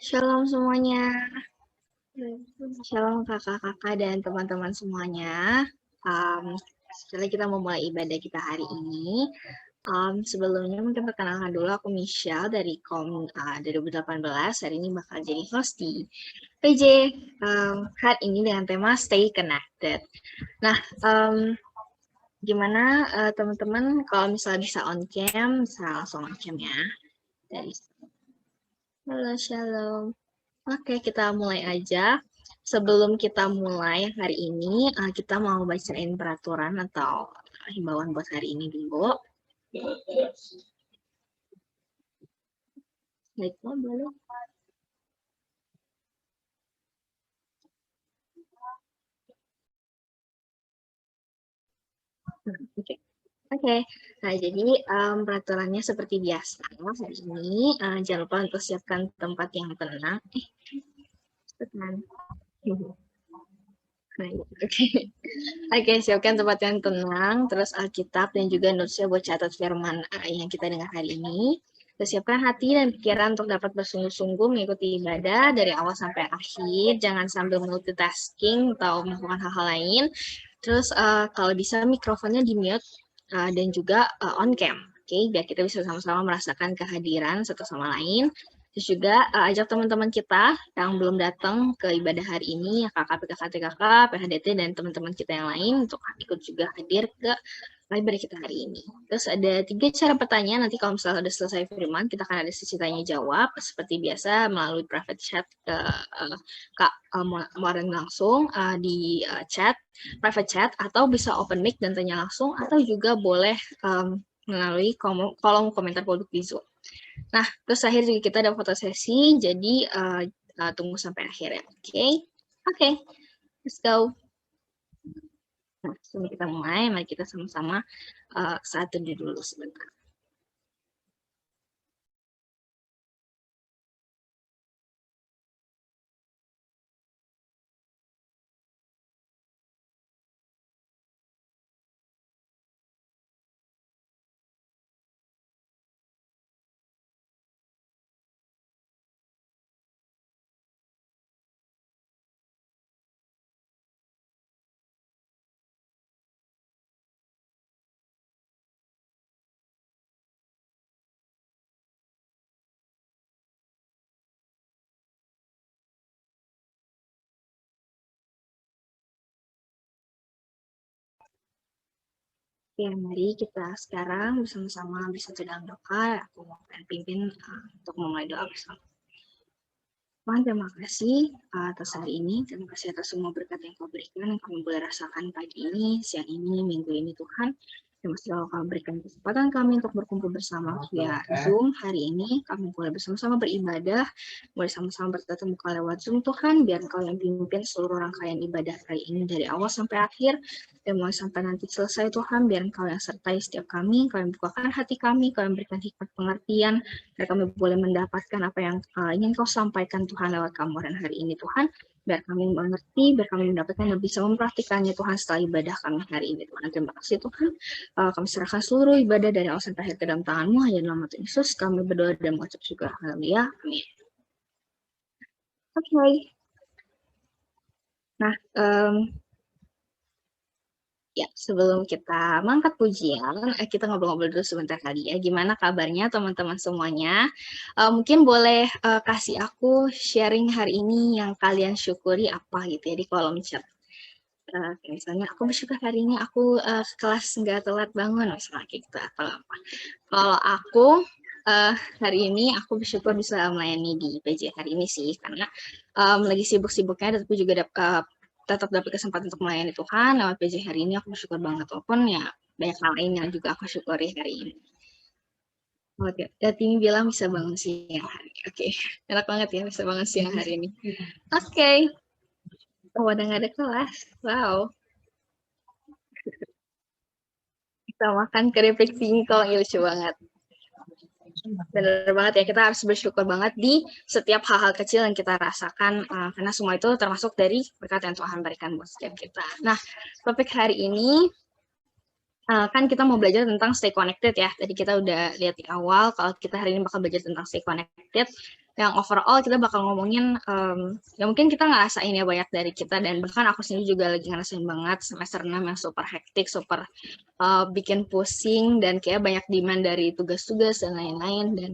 Shalom semuanya. Shalom kakak-kakak dan teman-teman semuanya. Setelah kita memulai ibadah kita hari ini, sebelumnya mungkin perkenalkan dulu, aku Michelle dari KOM 2018. Hari ini bakal jadi host di PJ hari ini dengan tema Stay Connected. Nah, gimana teman-teman kalau misalnya bisa on cam, bisa langsung on cam ya. Halo, shalom. Oke, kita mulai aja. Sebelum kita mulai hari ini, kita mau bacain peraturan atau himbauan buat hari ini dulu. Baiklah, boleh. Oke. Nah jadi peraturannya seperti biasa. Hari ini jangan lupa untuk siapkan tempat yang tenang. Tenang. Oke, siapkan tempat yang tenang, terus Alkitab dan juga notes-nya buat catat firman yang kita dengar hari ini. Terus siapkan hati dan pikiran untuk dapat bersungguh-sungguh mengikuti ibadah dari awal sampai akhir. Jangan sambil multitasking atau melakukan hal-hal lain. Terus kalau bisa mikrofonnya di-mute dan juga on cam. Oke, biar kita bisa sama-sama merasakan kehadiran satu sama lain. Terus juga ajak teman-teman kita yang belum datang ke ibadah hari ini, ya kakak, PKK, PHDT, dan teman-teman kita yang lain untuk ikut juga hadir ke ibadah kita hari ini. Terus ada 3 cara pertanyaan, nanti kalau misalnya sudah selesai firman, kita akan ada sesi tanya-jawab, seperti biasa melalui private chat ke Kak Moren langsung di chat, private chat, atau bisa open mic dan tanya langsung, atau juga boleh melalui kolom komentar produk di Zoom. Nah, terus akhir juga kita ada foto sesi, jadi tunggu sampai akhir ya, oke? Oke, let's go. Nah, sebelum kita mulai, mari kita sama-sama saat teduh dulu sebentar. Oke, mari kita sekarang bersama-sama bersatu dalam doa. Aku mau pimpin untuk memulai doa bersama. Tuhan, terima kasih atas hari ini. Terima kasih atas semua berkat yang kau berikan, yang kami boleh rasakan pagi ini, siang ini, minggu ini, Tuhan. Terima kasih kalau kau berikan kesempatan kami untuk berkumpul bersama via Zoom hari ini. Kami boleh bersama-sama beribadah, boleh sama-sama bertatap muka lewat Zoom, Tuhan. Biar Kau yang pimpin seluruh rangkaian ibadah hari ini dari awal sampai akhir. Dan mulai sampai nanti selesai, Tuhan. Biar Kau yang sertai setiap kami, Kau yang bukakan hati kami, Kau yang berikan hikmat pengertian, biar kami boleh mendapatkan apa yang ingin Kau sampaikan, Tuhan, lewat gambaran hari ini, Tuhan. Biar kami mengerti, biar kami mendapatkan dan bisa mempraktikannya, Tuhan, setelah ibadah kami hari ini, Tuhan. Terima kasih, Tuhan. Kami serahkan seluruh ibadah dari awal sampai akhir ke dalam tangan-Mu, hanya dalam nama Yesus kami berdoa dan mengucap syukur. Haleluya. Amin. Oke. Nah, ya, sebelum kita mengangkat pujian, kita ngobrol-ngobrol dulu sebentar kali ya. Gimana kabarnya teman-teman semuanya? Mungkin boleh kasih aku sharing hari ini yang kalian syukuri apa gitu ya di kolom chat. Misalnya aku bersyukur hari ini aku kelas nggak telat bangun, misalnya gitu atau apa. Kalau aku hari ini aku bersyukur bisa melayani di PJ hari ini sih, karena lagi sibuk-sibuknya, tapi juga tetap dapat kesempatan untuk melayani Tuhan lewat PJ hari ini. Aku bersyukur banget, walaupun ya banyak hal lain yang juga aku syukuri hari ini. Oke, Tini bilang bisa bangun siang hari. Oke, enak banget ya bisa bangun siang hari ini. Oke. Oh, udah nggak ada kelas. Wow. Kita makan keripik singkong, lucu banget. Benar banget ya, kita harus bersyukur banget di setiap hal-hal kecil yang kita rasakan, karena semua itu termasuk dari berkat yang Tuhan berikan buat setiap kita. Nah, topik hari ini kan kita mau belajar tentang stay connected ya. Tadi kita udah lihat di awal kalau kita hari ini bakal belajar tentang stay connected. yang overall kita bakal ngomongin, ya mungkin kita ngerasain ya banyak dari kita dan bahkan aku sendiri juga lagi ngerasain banget semester 6 yang super hektik, super bikin pusing dan kayak banyak demand dari tugas-tugas dan lain-lain dan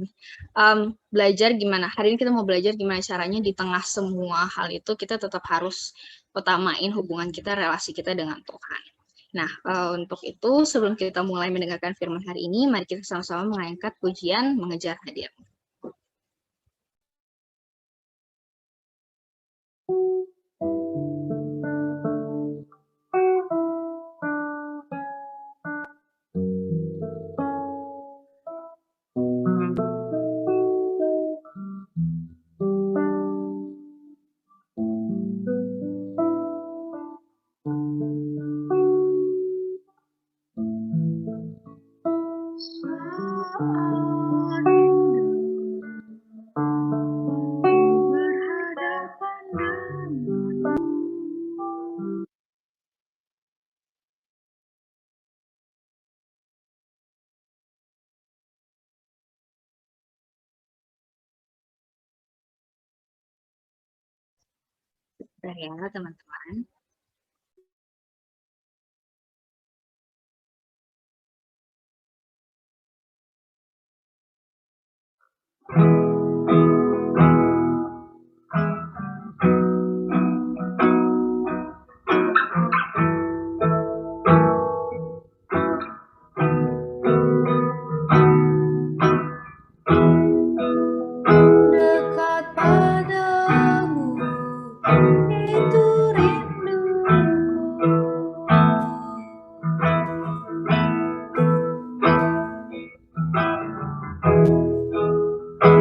belajar gimana, hari ini kita mau belajar gimana caranya di tengah semua hal itu kita tetap harus utamain hubungan kita, relasi kita dengan Tuhan. Nah, untuk itu sebelum kita mulai mendengarkan firman hari ini, mari kita sama-sama mengangkat pujian mengejar hadir. Ya, teman-teman. Dekat padamu itu rinduku.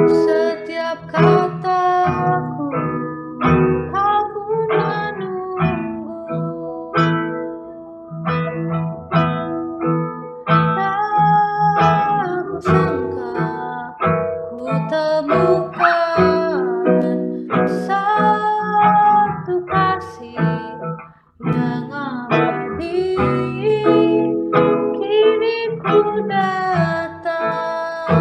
Setiap kataku kau pun menunggu. Tak kusangka ku temukan satu kasih yang abadi. Kini ku datang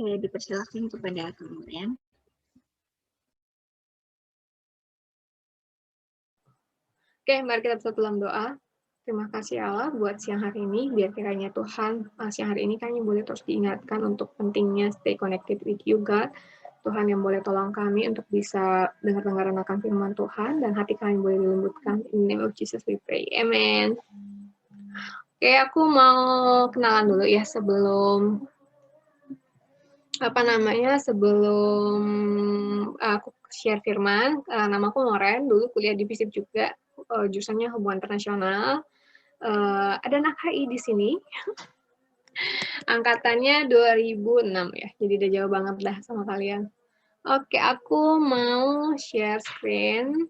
Oke, dipersilakan kepada kemudian. Oke, mari kita tutup dalam doa. Terima kasih Allah buat siang hari ini. Biar kiranya Tuhan siang hari ini kami boleh terus diingatkan untuk pentingnya stay connected with you, God. Tuhan yang boleh tolong kami untuk bisa dengar-dengar akan firman Tuhan dan hati kami boleh dilembutkan. In the name of Jesus we pray. Amen. Oke, aku mau kenalan dulu ya sebelum sebelum aku share firman. Namaku Moren, dulu kuliah di FISIP juga, jurusannya hubungan internasional. Ada anak HI di sini. Angkatannya 2006 ya, jadi udah jauh banget dah sama kalian. Oke, aku mau share screen.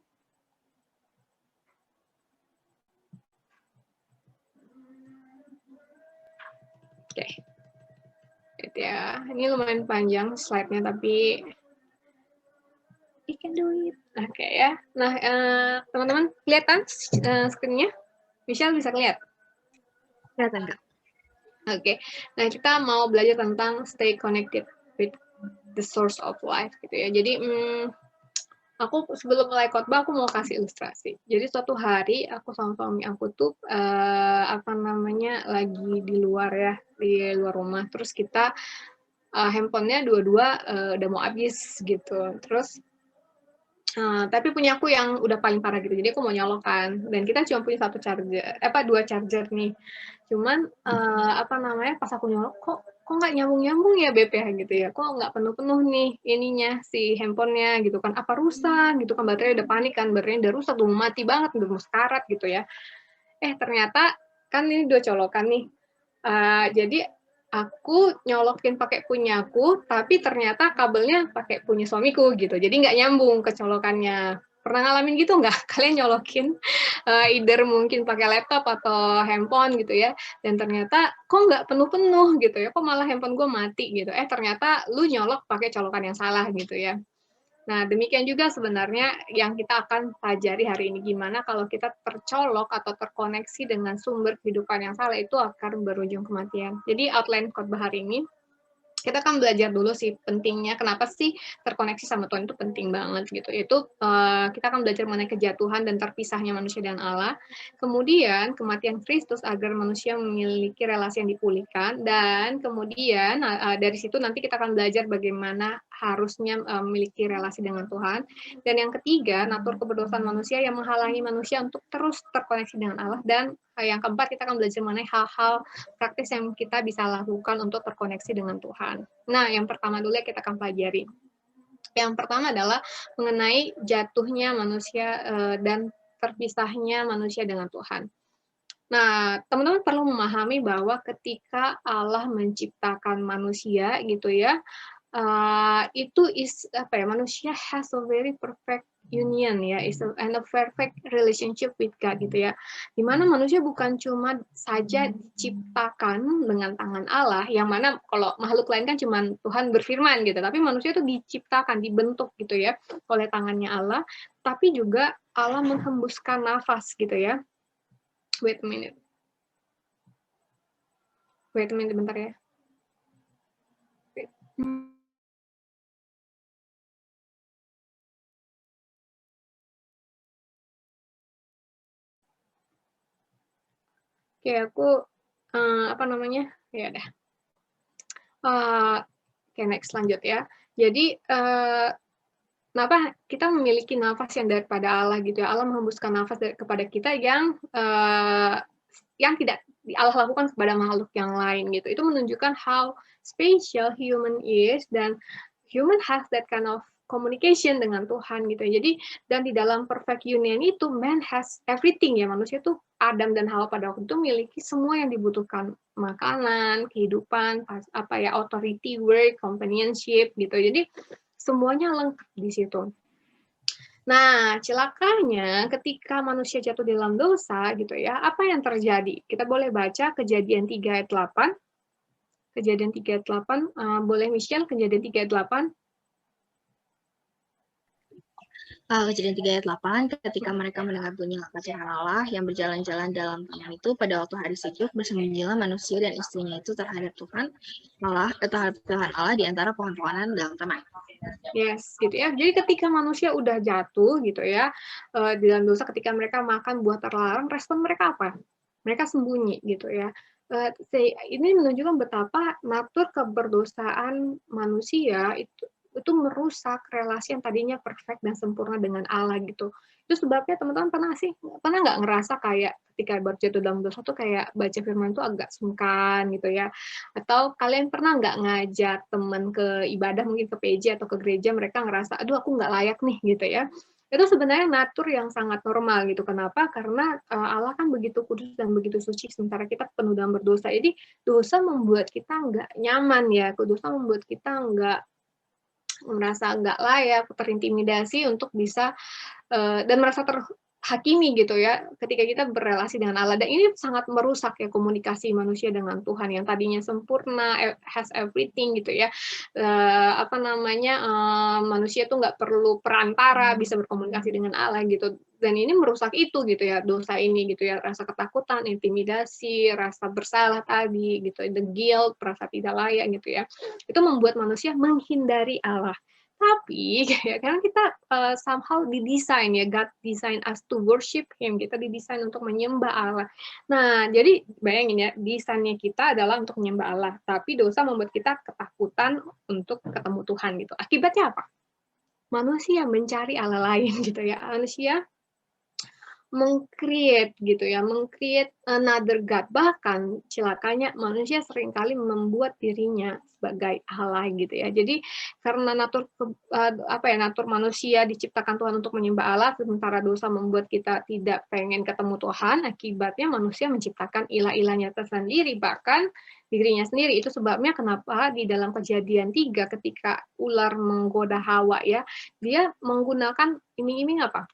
Oke. Gitu ya. Ini lumayan panjang slide-nya, tapi you can do it. Oke ya. Nah, teman-teman, kelihatan screen-nya? Michelle bisa lihat? Kelihatan, Kak. Oke. Nah, kita mau belajar tentang stay connected with the source of life gitu ya. Jadi, aku sebelum mulai khotbah aku mau kasih ilustrasi. Jadi suatu hari aku sama suami aku tuh lagi di luar ya, di luar rumah. Terus kita handphonenya dua-dua udah mau habis gitu. Terus tapi punya aku yang udah paling parah gitu. Jadi aku mau nyolokan. Dan kita cuma punya dua charger nih. Cuman pas aku nyolok kok nggak nyambung ya BP gitu ya, kok nggak penuh nih ininya si handphonenya gitu kan, apa rusak gitu kan, baterai udah panik kan, baterainya udah rusak, udah mati banget, udah mau sekarat gitu ya. Ternyata kan ini dua colokan nih, jadi aku nyolokin pakai punyaku, tapi ternyata kabelnya pakai punya suamiku gitu, jadi nggak nyambung ke colokannya. Pernah ngalamin gitu nggak? Kalian nyolokin either mungkin pakai laptop atau handphone gitu ya, dan ternyata kok nggak penuh-penuh gitu ya, kok malah handphone gue mati gitu. Ternyata lu nyolok pakai colokan yang salah gitu ya. Nah, demikian juga sebenarnya yang kita akan pelajari hari ini, gimana kalau kita tercolok atau terkoneksi dengan sumber kehidupan yang salah, itu akan berujung kematian. Jadi outline khotbah hari ini, kita akan belajar dulu sih pentingnya, kenapa sih terkoneksi sama Tuhan itu penting banget gitu. Itu kita akan belajar mengenai kejatuhan dan terpisahnya manusia dan Allah. Kemudian kematian Kristus agar manusia memiliki relasi yang dipulihkan. Dan kemudian dari situ nanti kita akan belajar bagaimana harusnya memiliki relasi dengan Tuhan. Dan yang ketiga, natur keberdosaan manusia yang menghalangi manusia untuk terus terkoneksi dengan Allah. Dan yang keempat, kita akan belajar mengenai hal-hal praktis yang kita bisa lakukan untuk terkoneksi dengan Tuhan. Nah, yang pertama dulu yang kita akan pelajari. Yang pertama adalah mengenai jatuhnya manusia dan terpisahnya manusia dengan Tuhan. Nah, teman-teman perlu memahami bahwa ketika Allah menciptakan manusia gitu ya, manusia has a very perfect union ya, and a perfect relationship with God gitu ya. Dimana manusia bukan cuma saja diciptakan dengan tangan Allah, yang mana kalau makhluk lain kan cuma Tuhan berfirman gitu, tapi manusia itu diciptakan, dibentuk gitu ya oleh tangannya Allah, tapi juga Allah menghembuskan nafas gitu ya. Wait a minute bentar ya. Oke, aku ya udah. Oke, next lanjut ya. Jadi kenapa kita memiliki nafas yang daripada Allah gitu ya? Allah menghembuskan nafas kepada kita yang tidak Allah lakukan kepada makhluk yang lain gitu. Itu menunjukkan how special human is, dan human has that kind of communication dengan Tuhan gitu ya. Jadi dan di dalam perfect union itu man has everything ya, manusia tuh Adam dan Hawa pada waktu itu memiliki semua yang dibutuhkan, makanan, kehidupan, authority, work, companionship gitu. Jadi semuanya lengkap di situ. Nah, celakanya ketika manusia jatuh di dalam dosa gitu ya, apa yang terjadi? Kita boleh baca Kejadian 3 ayat 8. Kejadian 3 ayat 8, boleh Michelle, Kejadian 3 ayat 8. Kejadian 3 ayat 8, ketika mereka mendengar bunyi langkah Allah yang berjalan-jalan dalam taman itu pada waktu hari sejuk, bersembunyilah manusia dan istrinya itu terhadap Tuhan Allah di antara pohon-pohonan dalam taman. Yes, gitu ya. Jadi ketika manusia udah jatuh gitu ya, di dalam dosa ketika mereka makan buah terlarang, respon mereka apa? Mereka sembunyi gitu ya. Ini menunjukkan betapa natur keberdosaan manusia itu merusak relasi yang tadinya perfect dan sempurna dengan Allah gitu. Itu sebabnya teman-teman pernah nggak ngerasa kayak ketika baru jatuh dalam dosa tuh kayak baca firman tuh agak sungkan gitu ya, atau kalian pernah nggak ngajak teman ke ibadah, mungkin ke PJ atau ke gereja, mereka ngerasa, aduh aku nggak layak nih gitu ya. Itu sebenarnya natur yang sangat normal gitu. Kenapa? Karena Allah kan begitu kudus dan begitu suci, sementara kita penuh dan berdosa. Jadi dosa membuat kita nggak nyaman ya, dosa membuat kita nggak merasa nggak layak, terintimidasi untuk bisa dan merasa terhakimi gitu ya ketika kita berrelasi dengan Allah, dan ini sangat merusak ya komunikasi manusia dengan Tuhan yang tadinya sempurna, has everything gitu ya. Manusia tuh nggak perlu perantara, bisa berkomunikasi dengan Allah gitu, dan ini merusak itu gitu ya, dosa ini gitu ya, rasa ketakutan, intimidasi, rasa bersalah tadi gitu, the guilt, rasa tidak layak gitu ya, itu membuat manusia menghindari Allah. Tapi ya karena kita somehow didesain ya, God design us to worship Him, kita didesain untuk menyembah Allah. Nah, jadi bayangin ya, desainnya kita adalah untuk menyembah Allah, tapi dosa membuat kita ketakutan untuk ketemu Tuhan gitu. Akibatnya apa? Manusia mencari Allah lain gitu ya. Manusia meng-create gitu ya, meng-create another God. Bahkan celakanya manusia seringkali membuat dirinya sebagai Allah gitu ya. Jadi karena natur manusia diciptakan Tuhan untuk menyembah Allah, sementara dosa membuat kita tidak pengen ketemu Tuhan, akibatnya manusia menciptakan ilah-ilahnya tersendiri, bahkan dirinya sendiri. Itu sebabnya kenapa di dalam Kejadian 3 ketika ular menggoda Hawa ya, dia menggunakan iming-iming apa?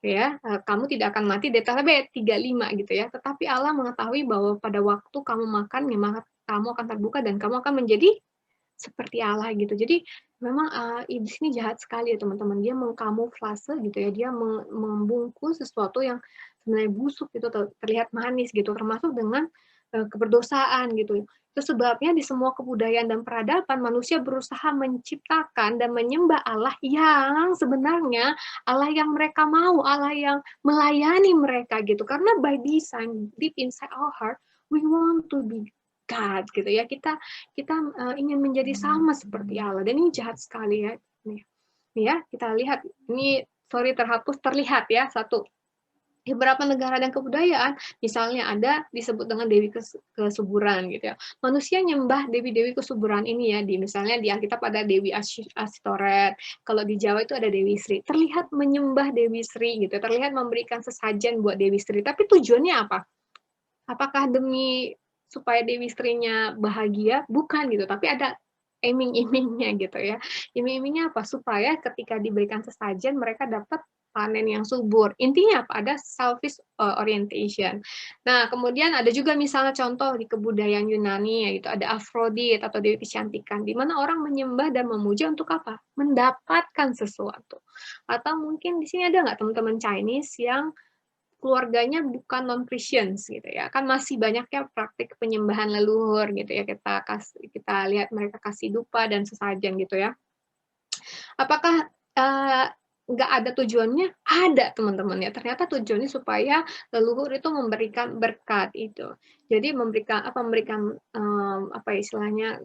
Ya, kamu tidak akan mati, DTB 35 gitu ya. Tetapi Allah mengetahui bahwa pada waktu kamu makan, memang kamu akan terbuka dan kamu akan menjadi seperti Allah gitu. Jadi memang iblis ini jahat sekali ya teman-teman. Dia mengkamuflase gitu ya. Dia membungkus sesuatu yang sebenarnya busuk gitu, terlihat manis gitu, termasuk dengan keberdosaan gitu. Itu sebabnya di semua kebudayaan dan peradaban manusia berusaha menciptakan dan menyembah Allah yang sebenarnya Allah yang mereka mau, Allah yang melayani mereka gitu. Karena by design, deep inside our heart, we want to be God gitu ya. Kita ingin menjadi sama seperti Allah, dan ini jahat sekali ya. Nih ya, kita lihat ini, sorry terhapus, terlihat ya satu. Di beberapa negara dan kebudayaan, misalnya ada disebut dengan dewi kesuburan gitu ya. Manusia nyembah dewi-dewi kesuburan ini ya, misalnya di Alkitab ada Dewi Asitoret, kalau di Jawa itu ada Dewi Sri. Terlihat menyembah Dewi Sri gitu, terlihat memberikan sesajen buat Dewi Sri. Tapi tujuannya apa? Apakah demi supaya Dewi Srinya bahagia? Bukan gitu, tapi ada iming-imingnya gitu ya. Iming-imingnya apa? Supaya ketika diberikan sesajen mereka dapat panen yang subur. Intinya apa? Ada selfish orientation. Nah, kemudian ada juga misalnya contoh di kebudayaan Yunani, yaitu ada Aphrodite atau Dewi Kecantikan, di mana orang menyembah dan memuja untuk apa? Mendapatkan sesuatu. Atau mungkin di sini ada nggak teman-teman Chinese yang keluarganya bukan non-Christians gitu ya, kan masih banyaknya praktik penyembahan leluhur gitu ya, kita lihat mereka kasih dupa dan sesajen gitu ya. Apakah nggak ada tujuannya? Ada teman-teman ya, ternyata tujuannya supaya leluhur itu memberikan berkat itu. Jadi memberikan istilahnya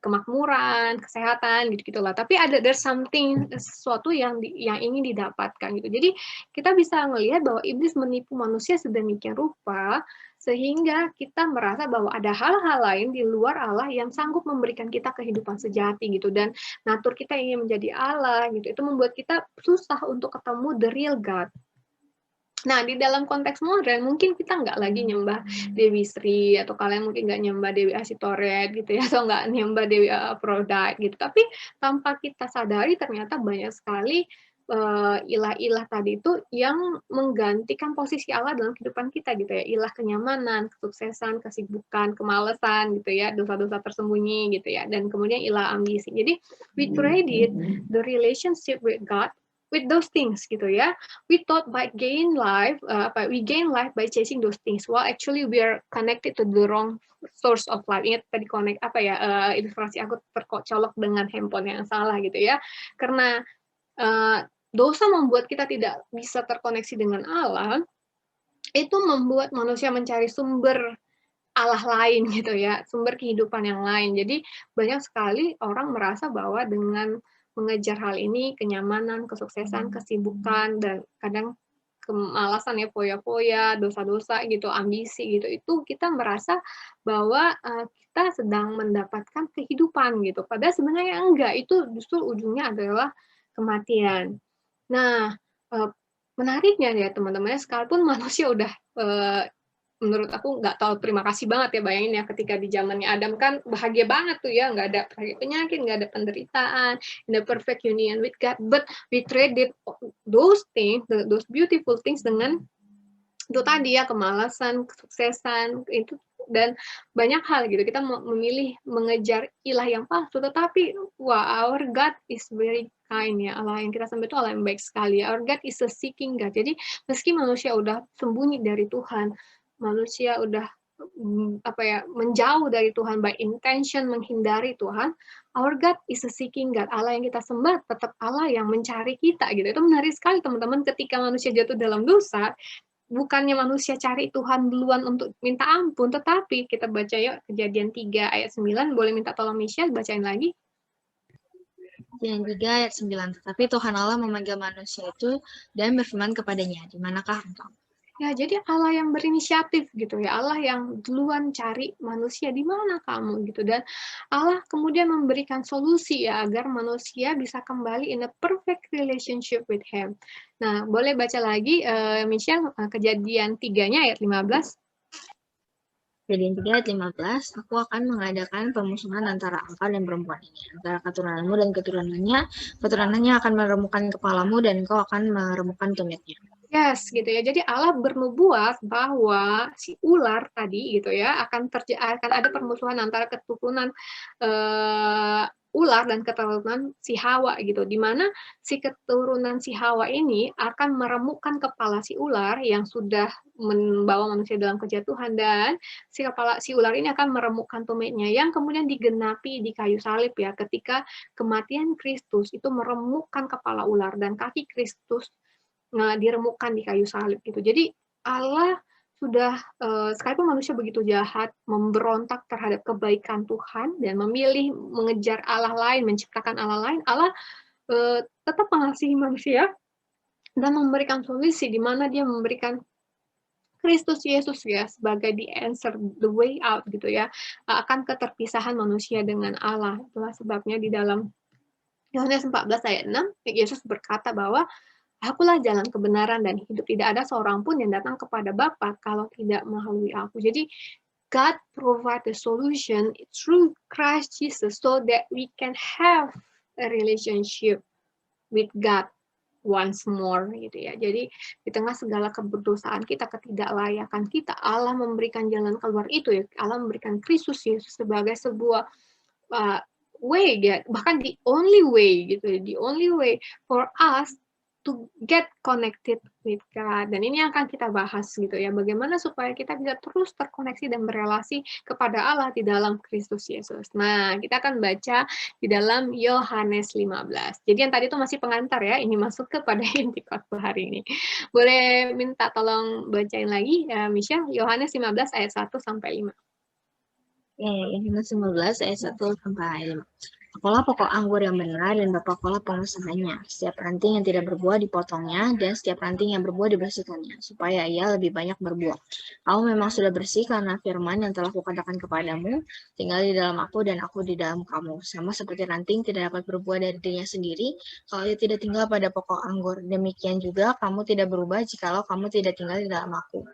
kemakmuran, kesehatan gitu-gitulah. Tapi there's something, sesuatu yang ingin didapatkan gitu. Jadi kita bisa melihat bahwa iblis menipu manusia sedemikian rupa sehingga kita merasa bahwa ada hal-hal lain di luar Allah yang sanggup memberikan kita kehidupan sejati gitu, dan natur kita ingin menjadi Allah gitu. Itu membuat kita susah untuk ketemu the real God. Nah, di dalam konteks modern, mungkin kita nggak lagi nyembah Dewi Sri, atau kalian mungkin nggak nyembah Dewi Asitoret, gitu ya, atau nggak nyembah Dewi Aphrodite, gitu. Tapi tanpa kita sadari, ternyata banyak sekali ilah-ilah tadi itu yang menggantikan posisi Allah dalam kehidupan kita, gitu ya. Ilah kenyamanan, kesuksesan, kesibukan, kemalasan, gitu ya, dosa-dosa tersembunyi, gitu ya. Dan kemudian ilah ambisi. Jadi, we traded the relationship with God with those things gitu ya. We thought by we gain life by chasing those things. Well, actually we are connected to the wrong source of life. Ingat tadi ilustrasi aku tercolok dengan handphone yang salah gitu ya. Karena dosa membuat kita tidak bisa terkoneksi dengan Allah, itu membuat manusia mencari sumber Allah lain gitu ya, sumber kehidupan yang lain. Jadi banyak sekali orang merasa bahwa dengan mengejar hal ini, kenyamanan, kesuksesan, kesibukan, dan kadang kemalasan ya, foya-foya, dosa-dosa gitu, ambisi gitu, itu kita merasa bahwa kita sedang mendapatkan kehidupan gitu. Padahal sebenarnya enggak, itu justru ujungnya adalah kematian. Nah, menariknya ya teman-teman, sekalipun manusia udah menurut aku nggak tahu, terima kasih banget ya, bayangin ya ketika di zamannya Adam kan bahagia banget tuh ya, nggak ada penyakit, nggak ada penderitaan, in the perfect union with God, but we traded those things, those beautiful things dengan itu tadi ya, kemalasan, kesuksesan, itu dan banyak hal gitu. Kita memilih mengejar ilah yang palsu, tetapi our God is very kind ya. Allah yang kita sembah itu Allah yang baik sekali. Our God is a seeking God. Jadi meski manusia udah sembunyi dari Tuhan, manusia udah menjauh dari Tuhan by intention, menghindari Tuhan, our God is a seeking God. Allah yang kita sembah tetap Allah yang mencari kita gitu. Itu menarik sekali teman-teman, ketika manusia jatuh dalam dosa, bukannya manusia cari Tuhan duluan untuk minta ampun, tetapi kita baca yuk Kejadian 3 ayat 9, boleh minta tolong Michelle bacain lagi. Kejadian 3 ayat 9. Tetapi Tuhan Allah memanggil manusia itu dan berfirman kepadanya, di manakah engkau? Ya, jadi Allah yang berinisiatif gitu ya, Allah yang duluan cari manusia, di mana kamu gitu, dan Allah kemudian memberikan solusi ya agar manusia bisa kembali in a perfect relationship with Him. Nah, boleh baca lagi Michelle Kejadian 3-nya ayat 15. Kejadian 3 ayat 15, aku akan mengadakan permusuhan antara engkau dan perempuan ini, antara keturunanmu dan keturunannya akan meremukkan kepalamu dan engkau akan meremukkan tumitnya. Yes, gitu ya. Jadi Allah bernubuat bahwa si ular tadi gitu ya akan ada permusuhan antara keturunan ular dan keturunan si Hawa gitu. Di mana si keturunan si Hawa ini akan meremukkan kepala si ular yang sudah membawa manusia dalam kejatuhan, dan si ular ini akan meremukkan tumitnya yang kemudian digenapi di kayu salib ya, ketika kematian Kristus itu meremukkan kepala ular dan kaki Kristus diremukkan di kayu salib gitu. Jadi Allah sudah sekalipun manusia begitu jahat, memberontak terhadap kebaikan Tuhan dan memilih mengejar Allah lain, menciptakan Allah lain, Allah tetap mengasihi manusia dan memberikan solusi di mana Dia memberikan Kristus Yesus ya sebagai the answer, the way out gitu ya, akan keterpisahan manusia dengan Allah. Itulah sebabnya di dalam Yohanes 14 ayat 6 Yesus berkata bahwa Akulah jalan kebenaran dan hidup. Tidak ada seorang pun yang datang kepada Bapa kalau tidak melalui aku. Jadi, God provide the solution through Christ Jesus so that we can have a relationship with God once more gitu ya. Jadi di tengah segala keberdosaan kita, ketidaklayakan kita, Allah memberikan jalan keluar itu ya. Allah memberikan Kristus Yesus sebagai sebuah way ya, bahkan the only way gitu. The only way for us to get connected with God. Dan ini akan kita bahas gitu ya, bagaimana supaya kita bisa terus terkoneksi dan berelasi kepada Allah di dalam Kristus Yesus. Nah, kita akan baca di dalam Yohanes 15. Jadi yang tadi itu masih pengantar ya, ini masuk kepada inti khotbah hari ini. Boleh minta tolong bacain lagi ya, Michelle, Yohanes 15 ayat 1 sampai 5. Yohanes 15 ayat 1 sampai 5. Akulah pokok anggur yang benar dan Bapa-Kulah pengusahanya. Setiap ranting yang tidak berbuah dipotongnya, dan setiap ranting yang berbuah dibersihkannya, supaya ia lebih banyak berbuah. Kamu memang sudah bersih karena firman yang telah kukatakan kepadamu, tinggal di dalam aku dan aku di dalam kamu. Sama seperti ranting tidak dapat berbuah dari dirinya sendiri, kalau ia tidak tinggal pada pokok anggur. Demikian juga kamu tidak berubah jikalau kamu tidak tinggal di dalam aku.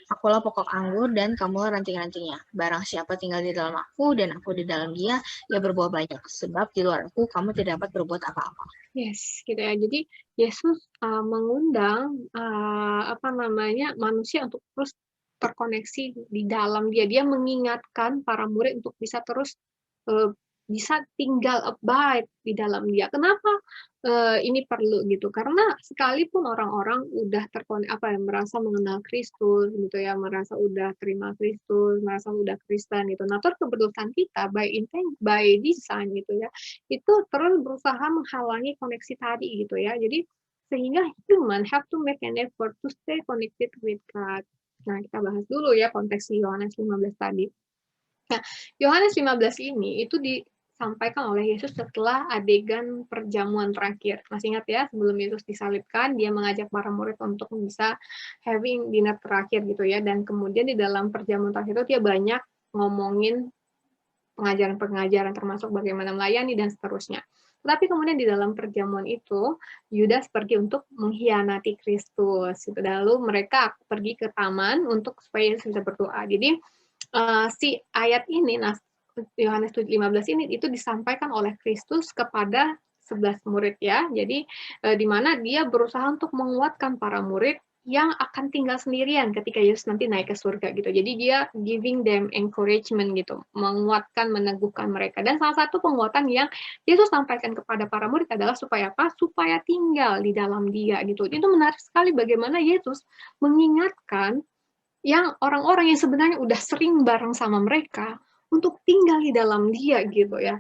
Akulah pokok anggur dan kamulah ranting-rantingnya. Barang siapa tinggal di dalam aku dan aku di dalam dia, ia berbuah banyak. Sebab di luar aku kamu tidak dapat berbuat apa-apa. Yes, gitu ya. Jadi Yesus mengundang manusia untuk terus terkoneksi di dalam Dia. Dia mengingatkan para murid untuk bisa terus bisa tinggal abide di dalam dia. Kenapa ini perlu gitu? Karena sekalipun orang-orang udah merasa mengenal Kristus gitu ya, merasa udah terima Kristus, merasa udah Kristen gitu. Nah, terus keputusan kita by design gitu ya, itu terus berusaha menghalangi koneksi tadi gitu ya. Jadi sehingga human have to make an effort to stay connected with God. Nah, kita bahas dulu ya konteks Yohanes 15 tadi. Nah, Yohanes 15 ini itu disampaikan oleh Yesus setelah adegan perjamuan terakhir. Masih ingat ya, sebelum Yesus disalibkan, dia mengajak para murid untuk bisa having dinner terakhir gitu ya. Dan kemudian di dalam perjamuan terakhir itu dia banyak ngomongin pengajaran-pengajaran termasuk bagaimana melayani dan seterusnya. Tapi kemudian di dalam perjamuan itu, Yudas pergi untuk mengkhianati Kristus. Lalu mereka pergi ke taman untuk supaya Yesus bisa berdoa. Jadi si ayat ini, Yohanes 15 ini itu disampaikan oleh Kristus kepada 11 murid ya. Jadi di mana dia berusaha untuk menguatkan para murid yang akan tinggal sendirian ketika Yesus nanti naik ke surga gitu. Jadi dia giving them encouragement gitu, menguatkan, meneguhkan mereka. Dan salah satu penguatan yang Yesus sampaikan kepada para murid adalah supaya apa? Supaya tinggal di dalam dia gitu. Itu menarik sekali bagaimana Yesus mengingatkan yang orang-orang yang sebenarnya udah sering bareng sama mereka untuk tinggal di dalam dia gitu ya.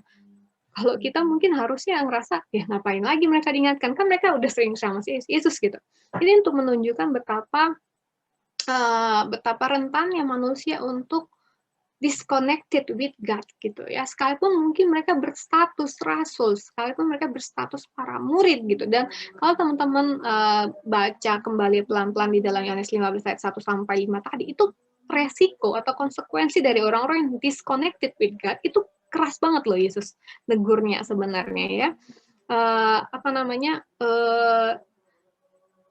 Kalau kita mungkin harusnya ngerasa, ya ngapain lagi mereka diingatkan, kan mereka udah sering sama si Yesus gitu. Ini untuk menunjukkan betapa rentannya manusia untuk disconnected with God gitu ya. Sekalipun mungkin mereka berstatus rasul, sekalipun mereka berstatus para murid gitu. Dan kalau teman-teman baca kembali pelan-pelan di dalam Yohanes 15 ayat 1 sampai 5 tadi, itu resiko atau konsekuensi dari orang-orang yang disconnected with God itu keras banget loh Yesus negurnya sebenarnya ya.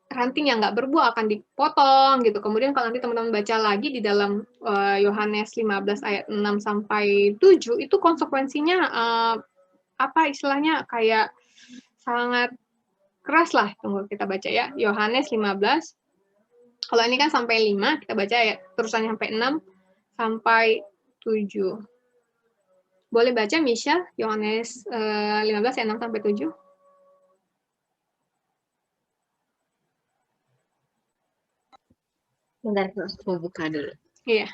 Ranting yang nggak berbuah akan dipotong gitu. Kemudian kalau nanti teman-teman baca lagi di dalam Yohanes 15 ayat 6 sampai 7 itu konsekuensinya istilahnya kayak sangat keras lah. Tunggu kita baca ya. Yohanes 15. Kalau ini kan sampai 5, kita baca ya terusannya sampai 6 sampai 7. Boleh baca Misha Yohanes 15 ayat 6 sampai 7? Bentar, aku buka dulu. Iya.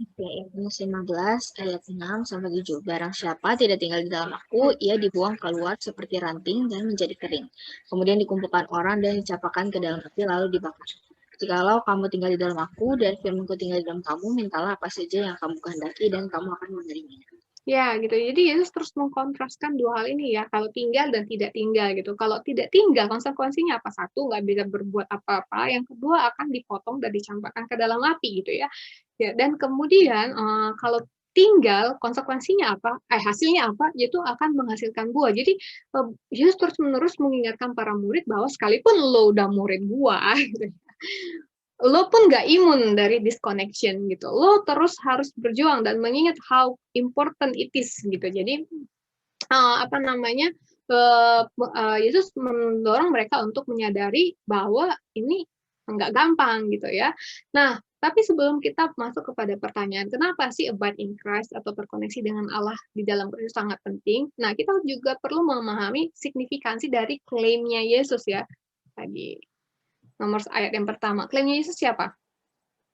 Oke, Yohanes 15 ayat 6 sampai 7. Barang siapa tidak tinggal di dalam aku, ia dibuang keluar seperti ranting dan menjadi kering. Kemudian dikumpulkan orang dan dicampakkan ke dalam api lalu dibakar. Jikalau kamu tinggal di dalam aku dan firmanku tinggal di dalam kamu, mintalah apa saja yang kamu kehendaki dan kamu akan menerimanya. Ya, gitu. Jadi Yesus terus mengkontraskan dua hal ini ya, kalau tinggal dan tidak tinggal gitu. Kalau tidak tinggal, konsekuensinya apa? Satu, nggak bisa berbuat apa-apa. Yang kedua, akan dipotong dan dicampakkan ke dalam api gitu ya. Dan kemudian kalau tinggal, konsekuensinya apa? Hasilnya apa? Yaitu akan menghasilkan buah. Jadi Yesus terus-menerus mengingatkan para murid bahwa sekalipun lo udah murid gua, gitu, lo pun nggak imun dari disconnection gitu. Lo terus harus berjuang dan mengingat how important it is gitu. Jadi Yesus mendorong mereka untuk menyadari bahwa ini nggak gampang gitu ya. Nah, tapi sebelum kita masuk kepada pertanyaan kenapa sih abide in Christ atau terkoneksi dengan Allah di dalam Kristus sangat penting. Nah, kita juga perlu memahami signifikansi dari klaimnya Yesus ya. Tadi nomor ayat yang pertama, klaimnya Yesus siapa?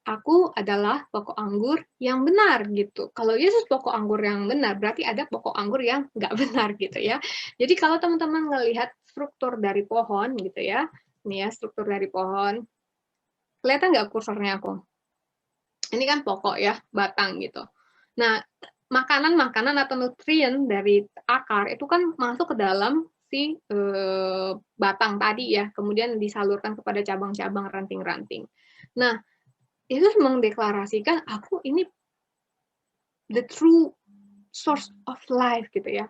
Aku adalah pokok anggur yang benar gitu. Kalau Yesus pokok anggur yang benar, berarti ada pokok anggur yang nggak benar gitu ya. Jadi kalau teman-teman melihat struktur dari pohon gitu ya, ini ya struktur dari pohon, kelihatan nggak kursornya aku? Ini kan pokok ya, batang gitu. Nah, makanan-makanan atau nutrien dari akar itu kan masuk ke dalam si batang tadi ya, kemudian disalurkan kepada cabang-cabang ranting-ranting. Nah, Yesus mendeklarasikan, aku ini the true source of life gitu ya.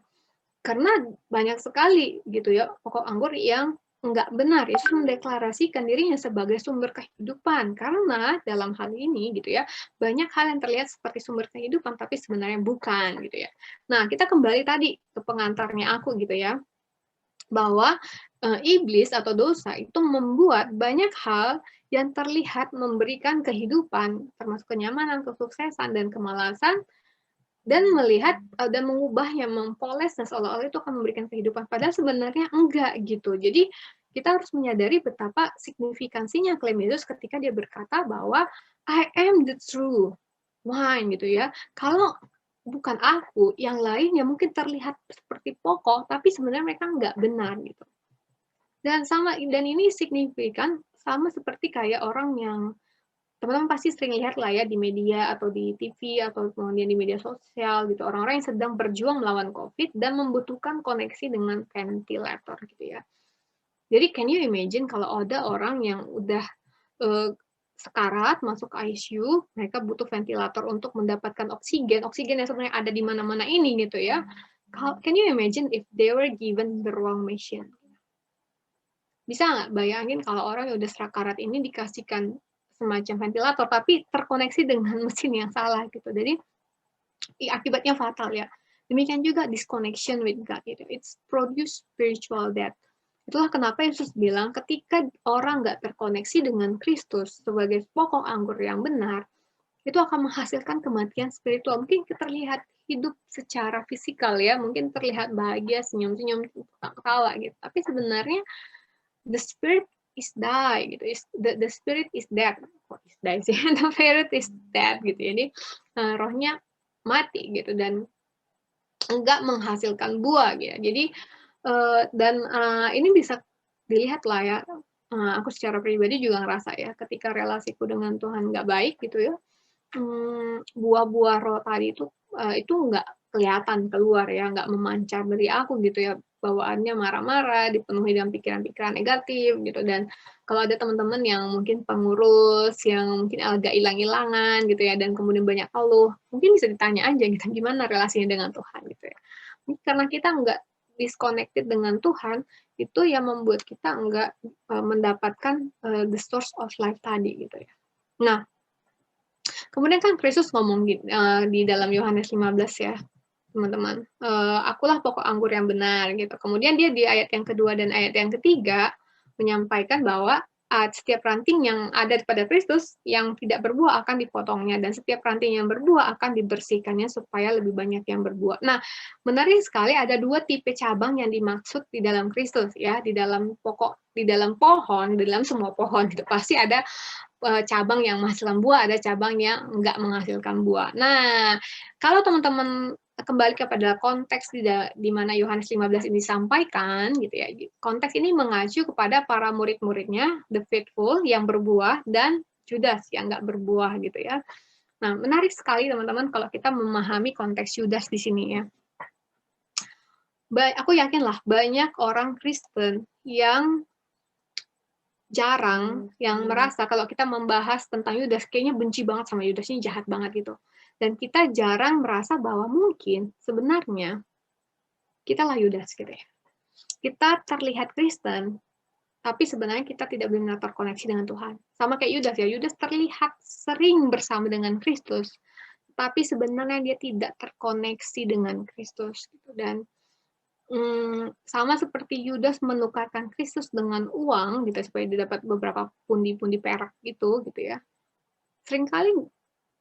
Karena banyak sekali gitu ya pokok anggur yang enggak benar. Yesus mendeklarasikan dirinya sebagai sumber kehidupan. Karena dalam hal ini gitu ya, banyak hal yang terlihat seperti sumber kehidupan tapi sebenarnya bukan gitu ya. Nah, kita kembali tadi ke pengantarnya aku gitu ya, bahwa iblis atau dosa itu membuat banyak hal yang terlihat memberikan kehidupan, termasuk kenyamanan, kesuksesan, dan kemalasan, dan melihat dan mengubahnya, mempolesnya seolah-olah itu akan memberikan kehidupan. Padahal sebenarnya enggak gitu. Jadi kita harus menyadari betapa signifikansinya klaim Yesus ketika dia berkata bahwa I am the true wine gitu ya. Kalau bukan aku, yang lain yang mungkin terlihat seperti pokok, tapi sebenarnya mereka enggak benar gitu. Dan ini signifikan sama seperti kayak orang yang teman-teman pasti sering lihat lah ya di media atau di TV atau kemudian di media sosial gitu, orang-orang yang sedang berjuang melawan COVID dan membutuhkan koneksi dengan ventilator gitu ya. Jadi can you imagine kalau ada orang yang udah sekarat masuk ICU, mereka butuh ventilator untuk mendapatkan oksigen yang sebenarnya ada di mana-mana ini gitu ya. Can you imagine if they were given the wrong machine? Bisa nggak bayangin kalau orang yang udah sekarat ini dikasihkan semacam ventilator, tapi terkoneksi dengan mesin yang salah gitu. Jadi akibatnya fatal ya. Demikian juga disconnection with God gitu. It's produce spiritual death. Itulah kenapa Yesus bilang ketika orang nggak terkoneksi dengan Kristus sebagai pokok anggur yang benar, itu akan menghasilkan kematian spiritual. Mungkin terlihat hidup secara fisikal ya, mungkin terlihat bahagia, senyum-senyum, ketawa gitu. Tapi sebenarnya the spirit is die gitu, the spirit is dead, is die sih, the spirit is dead gitu. Jadi rohnya mati gitu dan enggak menghasilkan buah gitu. Jadi ini bisa dilihat lah ya. Aku secara pribadi juga ngerasa ya, ketika relasiku dengan Tuhan nggak baik gitu ya, buah-buah roh tadi itu nggak kelihatan keluar ya, nggak memancar dari aku gitu ya, bawaannya marah-marah, dipenuhi dengan pikiran-pikiran negatif gitu. Dan kalau ada teman-teman yang mungkin pengurus yang mungkin agak hilang-hilangan gitu ya, dan kemudian banyak keluh, mungkin bisa ditanya aja gitu, gimana relasinya dengan Tuhan gitu ya. Karena kita nggak disconnected dengan Tuhan, itu yang membuat kita nggak mendapatkan the source of life tadi gitu ya. Nah, kemudian kan Kristus ngomong di dalam Yohanes 15 ya, teman-teman. Akulah pokok anggur yang benar gitu. Kemudian dia di ayat yang kedua dan ayat yang ketiga menyampaikan bahwa setiap ranting yang ada pada Kristus yang tidak berbuah akan dipotongnya, dan setiap ranting yang berbuah akan dibersihkannya supaya lebih banyak yang berbuah. Nah, menarik sekali ada dua tipe cabang yang dimaksud di dalam Kristus ya, di dalam pokok, di dalam pohon, di dalam semua pohon itu pasti ada cabang yang menghasilkan buah, ada cabang yang enggak menghasilkan buah. Nah, kalau teman-teman kembali kepada konteks di mana Yohanes 15 ini disampaikan gitu ya. Konteks ini mengacu kepada para murid-muridnya, the faithful yang berbuah dan Judas yang enggak berbuah gitu ya. Nah, menarik sekali teman-teman kalau kita memahami konteks Judas di sini ya. Aku yakinlah banyak orang Kristen yang jarang yang merasa kalau kita membahas tentang Yudas, kayaknya benci banget sama Yudas, ini jahat banget gitu. Dan kita jarang merasa bahwa mungkin sebenarnya kita lah Yudas gitu ya. Kita terlihat Kristen, tapi sebenarnya kita tidak benar terkoneksi dengan Tuhan. Sama kayak Yudas ya, Yudas terlihat sering bersama dengan Kristus, tapi sebenarnya dia tidak terkoneksi dengan Kristus. Gitu. Dan sama seperti Yudas menukarkan Kristus dengan uang gitu supaya dia dapat beberapa pundi-pundi perak gitu ya. Seringkali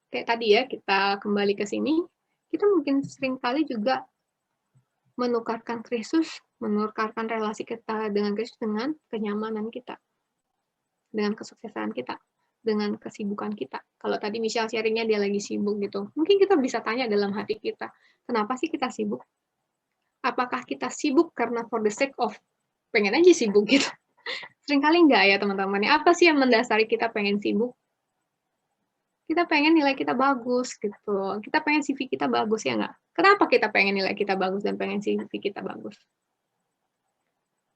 kayak tadi ya, kita kembali ke sini, kita mungkin seringkali juga menukarkan Kristus, menukarkan relasi kita dengan Kristus dengan kenyamanan kita, dengan kesuksesan kita, dengan kesibukan kita. Kalau tadi Michelle sharingnya dia lagi sibuk gitu, mungkin kita bisa tanya dalam hati kita, kenapa sih kita sibuk? Apakah kita sibuk karena for the sake of pengen aja sibuk gitu? Seringkali enggak ya teman-teman. Apa sih yang mendasari kita pengen sibuk? Kita pengen nilai kita bagus gitu. Kita pengen CV kita bagus ya nggak? Kenapa kita pengen nilai kita bagus dan pengen CV kita bagus?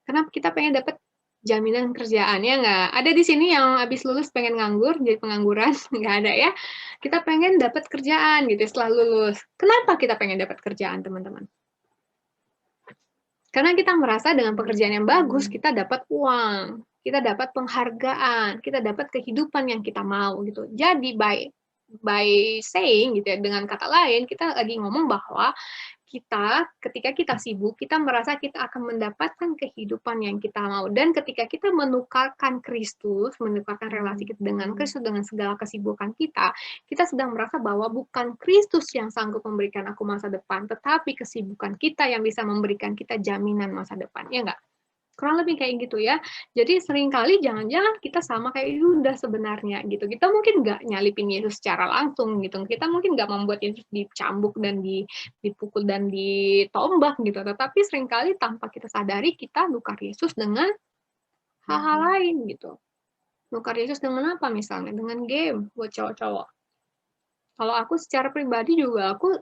Karena kita pengen dapat jaminan kerjaan ya nggak? Ada di sini yang habis lulus pengen nganggur, jadi pengangguran? Nggak ada ya. Kita pengen dapat kerjaan gitu setelah lulus. Kenapa kita pengen dapat kerjaan teman-teman? Karena kita merasa dengan pekerjaan yang bagus, kita dapat uang, kita dapat penghargaan, kita dapat kehidupan yang kita mau gitu. Jadi by saying gitu ya, dengan kata lain, kita lagi ngomong bahwa kita, ketika kita sibuk, kita merasa kita akan mendapatkan kehidupan yang kita mau. Dan ketika kita menukarkan Kristus, menukarkan relasi kita dengan Kristus, dengan segala kesibukan kita sedang merasa bahwa bukan Kristus yang sanggup memberikan aku masa depan, tetapi kesibukan kita yang bisa memberikan kita jaminan masa depan. Ya nggak? Kurang lebih kayak gitu ya. Jadi seringkali jangan-jangan kita sama kayak Yudas sebenarnya gitu. Kita mungkin nggak nyalipin Yesus secara langsung gitu. Kita mungkin nggak membuat Yesus dicambuk dan dipukul dan ditombak gitu. Tetapi seringkali tanpa kita sadari kita nukar Yesus dengan hal-hal lain gitu. Nukar Yesus dengan apa misalnya? Dengan game buat cowok-cowok. Kalau aku secara pribadi juga aku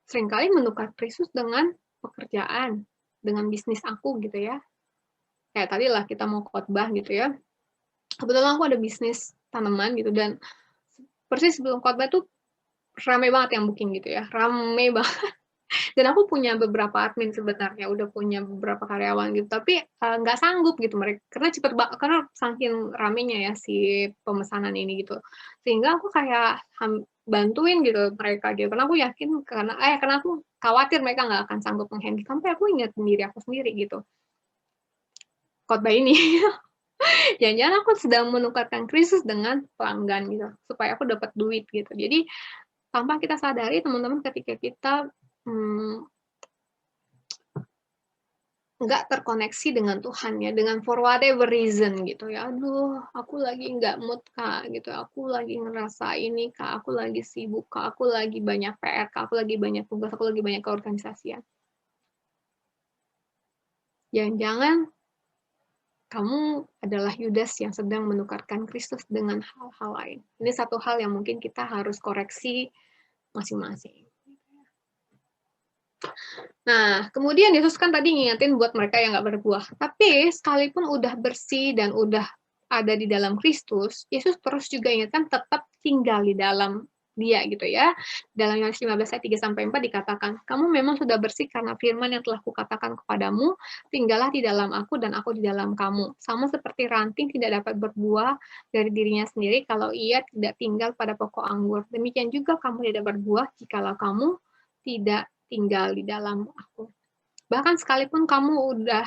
seringkali menukar Kristus dengan pekerjaan, dengan bisnis aku gitu ya. Kayak tadi lah kita mau khotbah gitu ya. Kebetulan aku ada bisnis tanaman gitu dan persis sebelum khotbah tuh rame banget yang booking gitu ya. Rame banget. Dan aku punya beberapa admin sebenarnya, udah punya beberapa karyawan gitu, tapi nggak sanggup gitu mereka karena cepet banget karena saking ramenya ya si pemesanan ini gitu. Sehingga aku kayak bantuin gitu mereka gitu. Karena aku yakin karena aku khawatir mereka nggak akan sanggup menghandle. Sampai aku ingat sendiri aku sendiri gitu. Khotbah ini. Jangan-jangan aku sedang menukarkan Kristus dengan pelanggan gitu, supaya aku dapat duit gitu. Jadi tanpa kita sadari teman-teman ketika kita nggak terkoneksi dengan Tuhan ya, dengan for whatever reason gitu ya. Aduh, aku lagi nggak mood Kak gitu. Aku lagi ngerasa ini Kak, aku lagi sibuk Kak, aku lagi banyak PR Kak, aku lagi banyak tugas, aku lagi banyak keorganisasian. Jangan-jangan kamu adalah Yudas yang sedang menukarkan Kristus dengan hal-hal lain. Ini satu hal yang mungkin kita harus koreksi masing-masing. Nah, kemudian Yesus kan tadi ngingetin buat mereka yang nggak berbuah. Tapi sekalipun udah bersih dan udah ada di dalam Kristus, Yesus terus juga ingatkan tetap tinggal di dalam dia gitu ya. Dalam Yohanes 15 ayat 3-4 dikatakan, kamu memang sudah bersih karena firman yang telah kukatakan kepadamu, tinggallah di dalam aku dan aku di dalam kamu. Sama seperti ranting tidak dapat berbuah dari dirinya sendiri kalau ia tidak tinggal pada pokok anggur. Demikian juga kamu tidak berbuah jikalau kamu tidak tinggal di dalam aku. Bahkan sekalipun kamu udah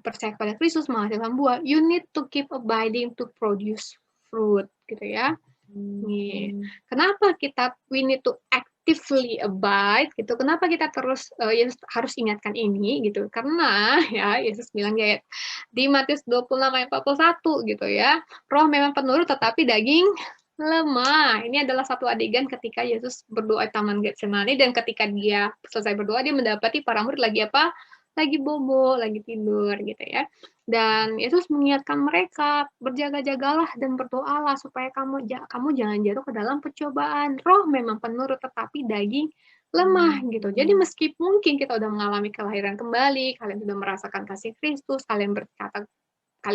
percaya pada Kristus menghasilkan buah, you need to keep abiding to produce fruit gitu ya. Nih. Kenapa we need to actively abide gitu? Kenapa kita terus Yesus harus ingatkan ini gitu? Karena ya Yesus bilang ya di Matius 26 ayat 41 gitu ya. Roh memang penurut tetapi daging lemah. Ini adalah satu adegan ketika Yesus berdoa di Taman Getsemani dan ketika dia selesai berdoa dia mendapati para murid lagi apa? Lagi bobo, lagi tidur gitu ya. Dan Yesus mengingatkan mereka, berjaga-jagalah dan berdoalah supaya kamu jangan jatuh ke dalam percobaan. Roh memang penurut tetapi daging lemah gitu. Jadi meskipun mungkin kita udah mengalami kelahiran kembali, kalian sudah merasakan kasih Kristus, kalian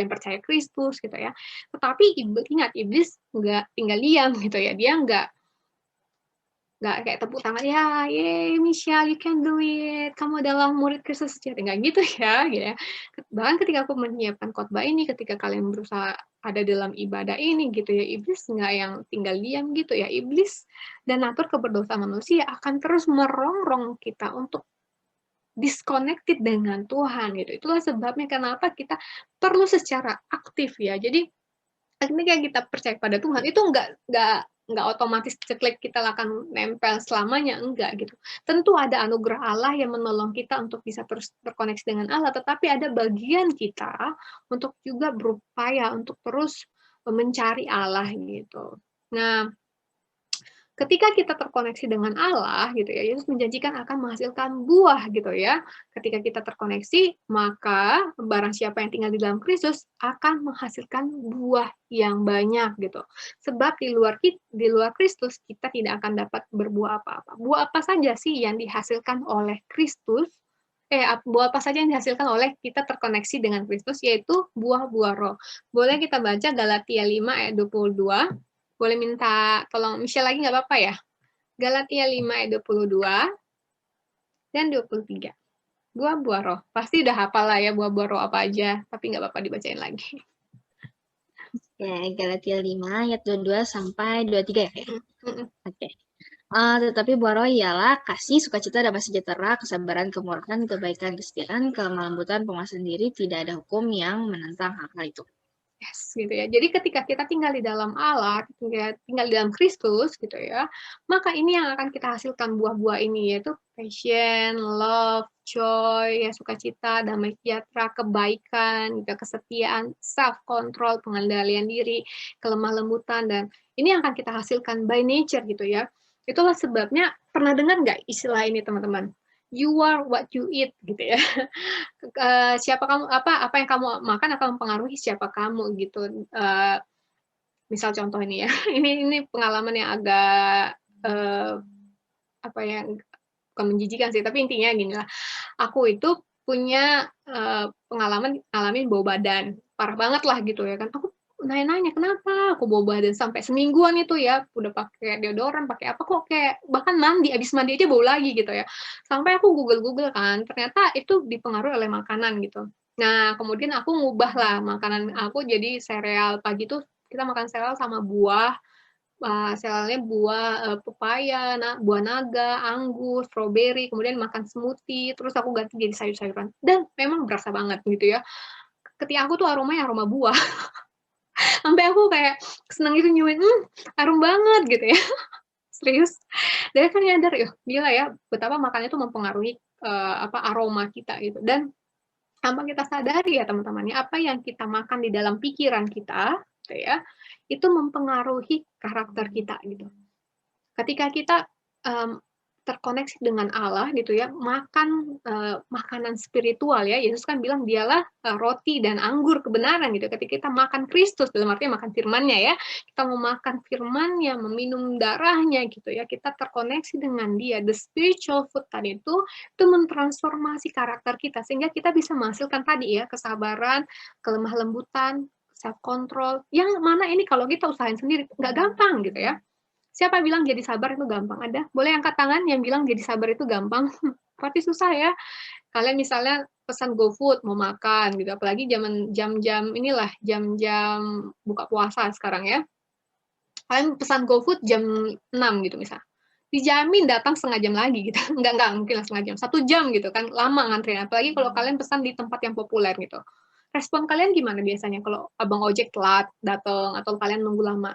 percaya Kristus gitu ya. Tetapi ingat iblis nggak tinggal diam gitu ya. Dia nggak kayak tepuk tangan ya, yay Michelle you can do it, kamu adalah murid Kristus sejati, nggak gitu ya, gitu ya. Bahkan ketika aku menyiapkan khotbah ini, ketika kalian berusaha ada dalam ibadah ini gitu ya, iblis nggak yang tinggal diam gitu ya. Iblis dan natur keberdosa manusia akan terus merongrong kita untuk disconnected dengan Tuhan gitu. Itulah sebabnya kenapa kita perlu secara aktif ya. Jadi ketika kita percaya pada Tuhan itu nggak otomatis ceklek kita akan nempel selamanya, enggak gitu. Tentu ada anugerah Allah yang menolong kita untuk bisa terus terkoneksi dengan Allah, tetapi ada bagian kita untuk juga berupaya untuk terus mencari Allah gitu. Nah, ketika kita terkoneksi dengan Allah gitu ya, Yesus menjanjikan akan menghasilkan buah gitu ya. Ketika kita terkoneksi, maka barang siapa yang tinggal di dalam Kristus akan menghasilkan buah yang banyak gitu. Sebab di luar Kristus kita tidak akan dapat berbuah apa-apa. Buah apa saja sih yang dihasilkan oleh Kristus? Buah apa saja yang dihasilkan oleh kita terkoneksi dengan Kristus, yaitu buah-buah roh. Boleh kita baca Galatia 5 ayat 22. Boleh minta tolong Michelle lagi nggak apa-apa ya? Galatia 5 ayat 22 dan 23. Buah-buah roh. Pasti udah hafal lah ya buah-buah roh apa aja, tapi nggak apa-apa dibacain lagi. Ya, Galatia 5 ayat 22 sampai 23 ya, Kak? Mm-mm. Oke. Tetapi buah roh ialah kasih, sukacita, damai sejahtera, kesabaran, kemurahan, kebaikan, kesetiaan, kelemah lembutan, penguasaan diri, tidak ada hukum yang menentang hal-hal itu. Yes, gitu ya. Jadi ketika kita tinggal di dalam Allah, tinggal di dalam Kristus gitu ya, maka ini yang akan kita hasilkan buah-buah ini, yaitu passion, love, joy, ya sukacita, damai sejahtera, kebaikan, gitu, kesetiaan, self control, pengendalian diri, kelemah lembutan, dan ini yang akan kita hasilkan by nature gitu ya. Itulah sebabnya, pernah dengar nggak istilah ini teman-teman? You are what you eat gitu ya. Siapa kamu, apa yang kamu makan akan mempengaruhi siapa kamu gitu. Misal contoh ini ya, ini pengalaman yang agak apa ya, bukan menjijikan sih, tapi intinya gini lah. Aku itu punya pengalaman ngalamin bau badan, parah banget lah gitu ya kan. Aku nanya-nanya kenapa aku bau badan sampai semingguan itu ya, udah pakai deodoran, pakai apa kok kayak bahkan mandi, habis mandi aja bau lagi gitu ya. Sampai aku Google kan, ternyata itu dipengaruhi oleh makanan gitu. Nah, kemudian aku ngubah lah makanan aku jadi sereal. Pagi tuh kita makan sereal sama buah, serealnya buah pepaya, buah naga, anggur, stroberi, kemudian makan smoothie, terus aku ganti jadi sayur-sayuran. Dan memang berasa banget gitu ya. Ketika aku tuh aromanya aroma buah. Sampai aku kayak seneng gitu nyuain, harum banget gitu ya. Serius. Dan kan nyadar ya, gila ya, betapa makannya itu mempengaruhi aroma kita gitu. Dan tanpa kita sadari ya teman-teman ya, apa yang kita makan di dalam pikiran kita, gitu ya, itu mempengaruhi karakter kita gitu. Ketika kita terkoneksi dengan Allah gitu ya, makan makanan spiritual ya, Yesus kan bilang dialah roti dan anggur kebenaran gitu. Ketika kita makan Kristus, dalam artinya makan firman-Nya ya, kita mau makan firman-Nya, meminum darahnya gitu ya, kita terkoneksi dengan Dia. The spiritual food tadi itu mentransformasi karakter kita sehingga kita bisa menghasilkan tadi ya, kesabaran, kelemah lembutan, self control. Yang mana ini kalau kita usahain sendiri nggak gampang gitu ya. Siapa bilang jadi sabar itu gampang? Ada? Boleh angkat tangan yang bilang jadi sabar itu gampang? Pasti susah ya. Kalian misalnya pesan GoFood mau makan gitu, apalagi jam-jam inilah, jam-jam buka puasa sekarang ya. Kalian pesan GoFood jam 6 gitu misal. Dijamin datang setengah jam lagi gitu. Enggak mungkin lah setengah jam. 1 jam gitu kan, lama ngantrinya. Apalagi kalau kalian pesan di tempat yang populer gitu. Respon kalian gimana biasanya kalau abang ojek telat datang atau kalian nunggu lama?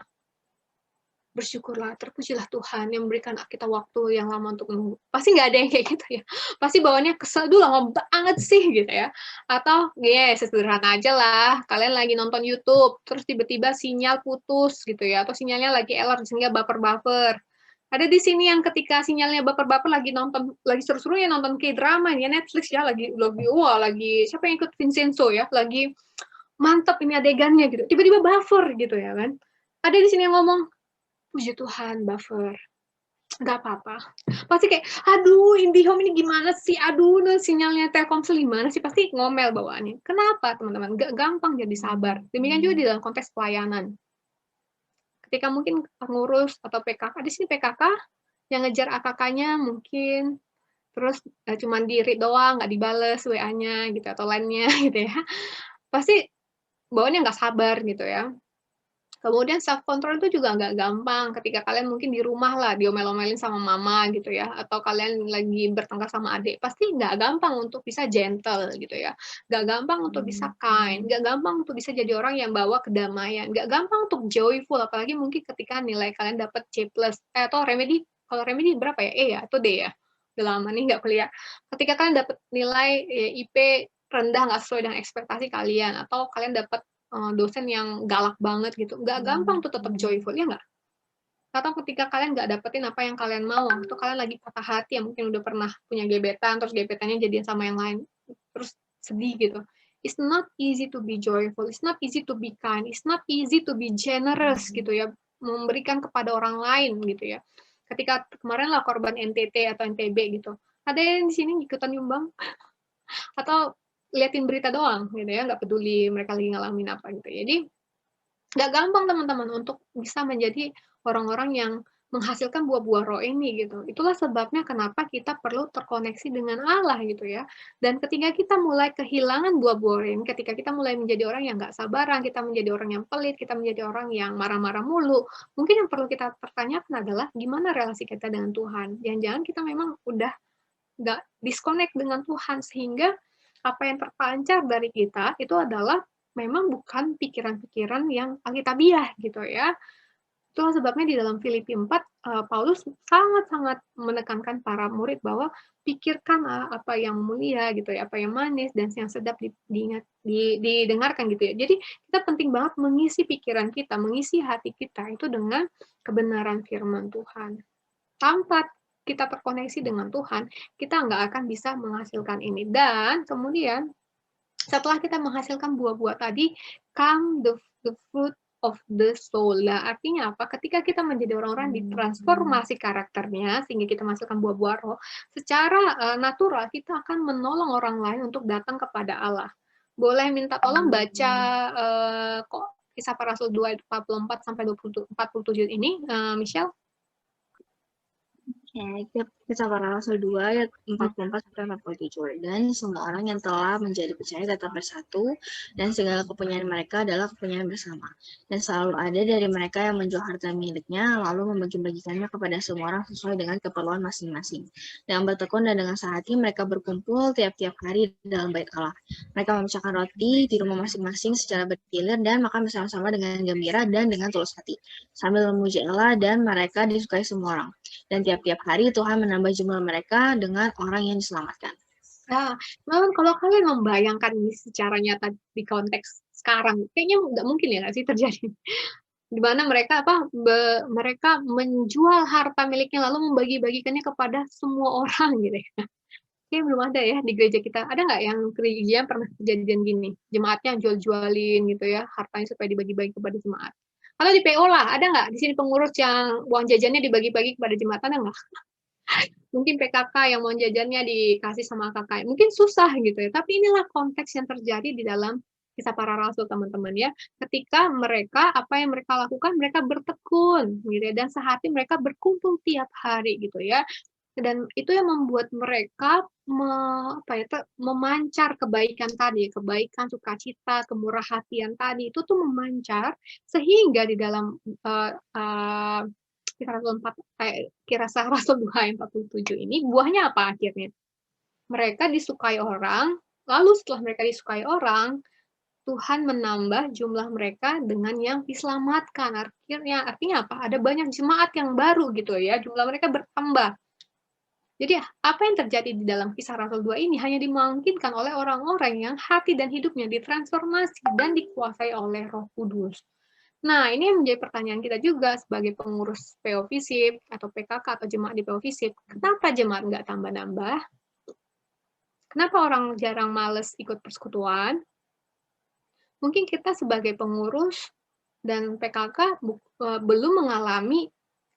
Bersyukurlah, terpujilah Tuhan yang memberikan kita waktu yang lama untuk menunggu. Pasti nggak ada yang kayak gitu ya. Pasti bawaannya kesel, "Duh lama banget sih," gitu ya. Atau, sederhana aja lah, kalian lagi nonton YouTube, terus tiba-tiba sinyal putus gitu ya, atau sinyalnya lagi error sehingga baper-baper. Ada di sini yang ketika sinyalnya baper-baper lagi seru-serunya nonton K-drama ya, Netflix ya, lagi siapa yang ikut Vincenzo ya, lagi mantep ini adegannya gitu, tiba-tiba buffer gitu ya kan. Ada di sini yang ngomong, "Puji Tuhan, buffer. Nggak apa-apa." Pasti kayak, "Aduh, IndiHome ini gimana sih? Aduh, sinyalnya Telkomsel gimana sih?" Pasti ngomel bawaannya. Kenapa, teman-teman? Nggak gampang jadi sabar. Demikian juga di dalam konteks pelayanan. Ketika mungkin pengurus atau PKK, di sini PKK yang ngejar AKK-nya mungkin, terus cuman di-read doang, nggak dibales WA-nya gitu atau line-nya gitu ya. Pasti bawaannya nggak sabar gitu ya. Kemudian self control itu juga nggak gampang ketika kalian mungkin di rumah lah diomel-omelin sama mama gitu ya, atau kalian lagi bertengkar sama adik, pasti nggak gampang untuk bisa gentle gitu ya, nggak gampang untuk bisa kind, nggak gampang untuk bisa jadi orang yang bawa kedamaian, nggak gampang untuk joyful, apalagi mungkin ketika nilai kalian dapat C+, atau remedi, kalau remedi berapa ya, E ya atau D ya? Udah lama nih nggak kuliah. Ketika kalian dapat nilai IP rendah nggak sesuai dengan ekspektasi kalian, atau kalian dapat dosen yang galak banget gitu, nggak gampang tuh tetap joyful, ya nggak? Atau ketika kalian nggak dapetin apa yang kalian mau, atau kalian lagi patah hati, yang mungkin udah pernah punya gebetan, terus gebetannya jadian sama yang lain, terus sedih gitu. It's not easy to be joyful, it's not easy to be kind, it's not easy to be generous gitu ya, memberikan kepada orang lain gitu ya. Ketika kemarin lah korban NTT atau NTB gitu, ada yang di sini ikutan nyumbang? Atau liatin berita doang gitu ya, nggak peduli mereka lagi ngalamin apa gitu. Jadi nggak gampang teman-teman untuk bisa menjadi orang-orang yang menghasilkan buah-buah roh ini gitu. Itulah sebabnya kenapa kita perlu terkoneksi dengan Allah gitu ya. Dan ketika kita mulai kehilangan buah-buah roh ini, ketika kita mulai menjadi orang yang nggak sabaran, kita menjadi orang yang pelit, kita menjadi orang yang marah-marah mulu, mungkin yang perlu kita pertanyakan adalah gimana relasi kita dengan Tuhan. Jangan-jangan kita memang udah nggak disconnect dengan Tuhan, sehingga apa yang terpancar dari kita itu adalah memang bukan pikiran-pikiran yang alkitabiah gitu ya. Itulah sebabnya di dalam Filipi 4, Paulus sangat-sangat menekankan para murid bahwa pikirkan apa yang mulia gitu ya, apa yang manis dan yang sedap didengarkan gitu ya. Jadi kita penting banget mengisi pikiran kita, mengisi hati kita itu dengan kebenaran firman Tuhan. Tanpa kita terkoneksi dengan Tuhan, kita nggak akan bisa menghasilkan ini. Dan kemudian setelah kita menghasilkan buah-buah tadi, come the fruit of the soul. Nah, artinya apa? Ketika kita menjadi orang-orang ditransformasi karakternya, sehingga kita menghasilkan buah-buah roh, secara natural kita akan menolong orang lain untuk datang kepada Allah. Boleh minta tolong baca kok Kisah Para Rasul 2 ayat 44 sampai 47 ini, Michelle? Kisah Para Rasul 2 ayat 44 sampai 47. Dan semua orang yang telah menjadi percaya tetap bersatu, dan segala kepunyaan mereka adalah kepunyaan bersama. Dan selalu ada dari mereka yang menjual harta miliknya, lalu membagi-bagikannya kepada semua orang sesuai dengan keperluan masing-masing. Dengan bertekun dan dengan sehati mereka berkumpul tiap-tiap hari dalam bait Allah. Mereka memecahkan roti di rumah masing-masing secara bergilir dan makan bersama-sama dengan gembira dan dengan tulus hati, sambil memuji Allah, dan mereka disukai semua orang. Dan tiap-tiap hari Tuhan menambah jumlah mereka dengan orang yang diselamatkan. Nah, kalau kalian membayangkan ini secara nyata di konteks sekarang, kayaknya nggak mungkin ya nggak sih terjadi. Di mana mereka mereka menjual harta miliknya lalu membagi-bagikannya kepada semua orang gitu ya. Kayaknya belum ada ya di gereja kita. Ada nggak yang gereja pernah kejadian gini? Jemaatnya jual-jualin gitu ya, hartanya supaya dibagi-bagi kepada jemaat. Kalau di PO lah, ada nggak di sini pengurus yang uang jajannya dibagi-bagi kepada jemaat? Ada nggak? Mungkin PKK yang uang jajannya dikasih sama kakak. Mungkin susah gitu ya. Tapi inilah konteks yang terjadi di dalam Kisah Para Rasul, teman-teman ya. Ketika mereka, apa yang mereka lakukan, mereka bertekun gitu ya. Dan sehati mereka berkumpul tiap hari gitu ya. Dan itu yang membuat mereka memancar kebaikan tadi, kebaikan, sukacita, kemurah hatian tadi itu tuh memancar sehingga di dalam Kisah Rasul 2 ayat 47 ini buahnya apa akhirnya? Mereka disukai orang, lalu setelah mereka disukai orang, Tuhan menambah jumlah mereka dengan yang diselamatkan. Artinya apa? Ada banyak jemaat yang baru gitu ya, jumlah mereka bertambah. Jadi apa yang terjadi di dalam Kisah Rasul 2 ini hanya dimungkinkan oleh orang-orang yang hati dan hidupnya ditransformasi dan dikuasai oleh Roh Kudus. Nah, ini yang menjadi pertanyaan kita juga sebagai pengurus PO Visip atau PKK atau jemaat di PO Visip. Kenapa jemaat nggak tambah-nambah? Kenapa orang jarang males ikut persekutuan? Mungkin kita sebagai pengurus dan PKK belum mengalami